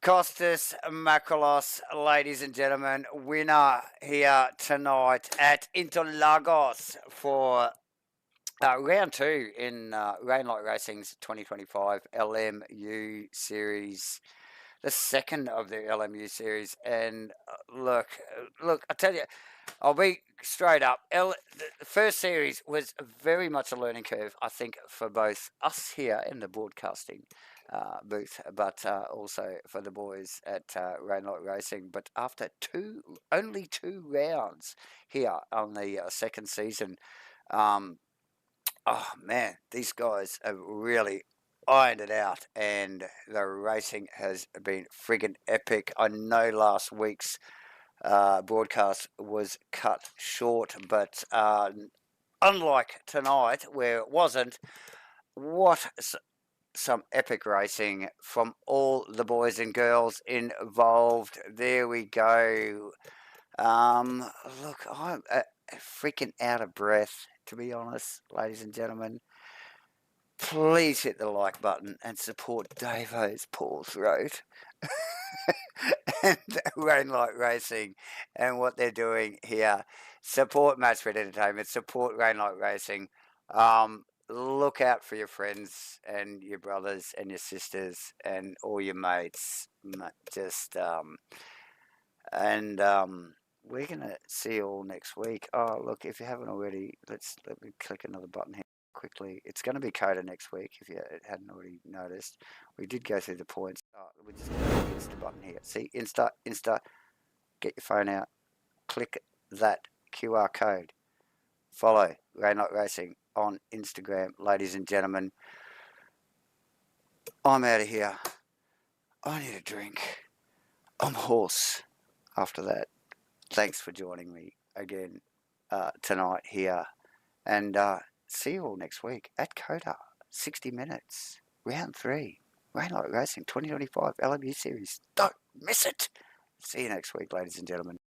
Kostas Macrolos, ladies and gentlemen, winner here tonight at Interlagos for round 2 in Rainlight Racing's 2025 LMU series, the second of the LMU series. And look, I tell you, I'll be straight up. The first series was very much a learning curve, I think, for both us here in the broadcasting booth, but also for the boys at Rainlight Racing. But after only 2 rounds here on the second season, oh man, these guys have really ironed it out, and the racing has been friggin' epic. I know last week's broadcast was cut short, but unlike tonight where it wasn't, what some epic racing from all the boys and girls involved. There we go. Look, I'm freaking out of breath, to be honest, ladies and gentlemen. Please hit the like button and support Davo's poor throat and Rainlight Racing and what they're doing here. Support MATCHFIT Entertainment, support Rainlight Racing. Look out for your friends and your brothers and your sisters and all your mates. We're gonna see you all next week. Oh, look, if you haven't already, let me click another button here quickly. It's going to be Coda next week, if you hadn't already noticed. We did go through the points. We're just going to click the Insta button here. See, Insta, get your phone out, click that QR code. Follow Rainlight Racing on Instagram, ladies and gentlemen. I'm out of here. I need a drink. I'm hoarse after that. Thanks for joining me again tonight here. And see you all next week at Coda. 60 minutes. Round 3. Rainlight Racing 2025 LMU Series. Don't miss it. See you next week, ladies and gentlemen.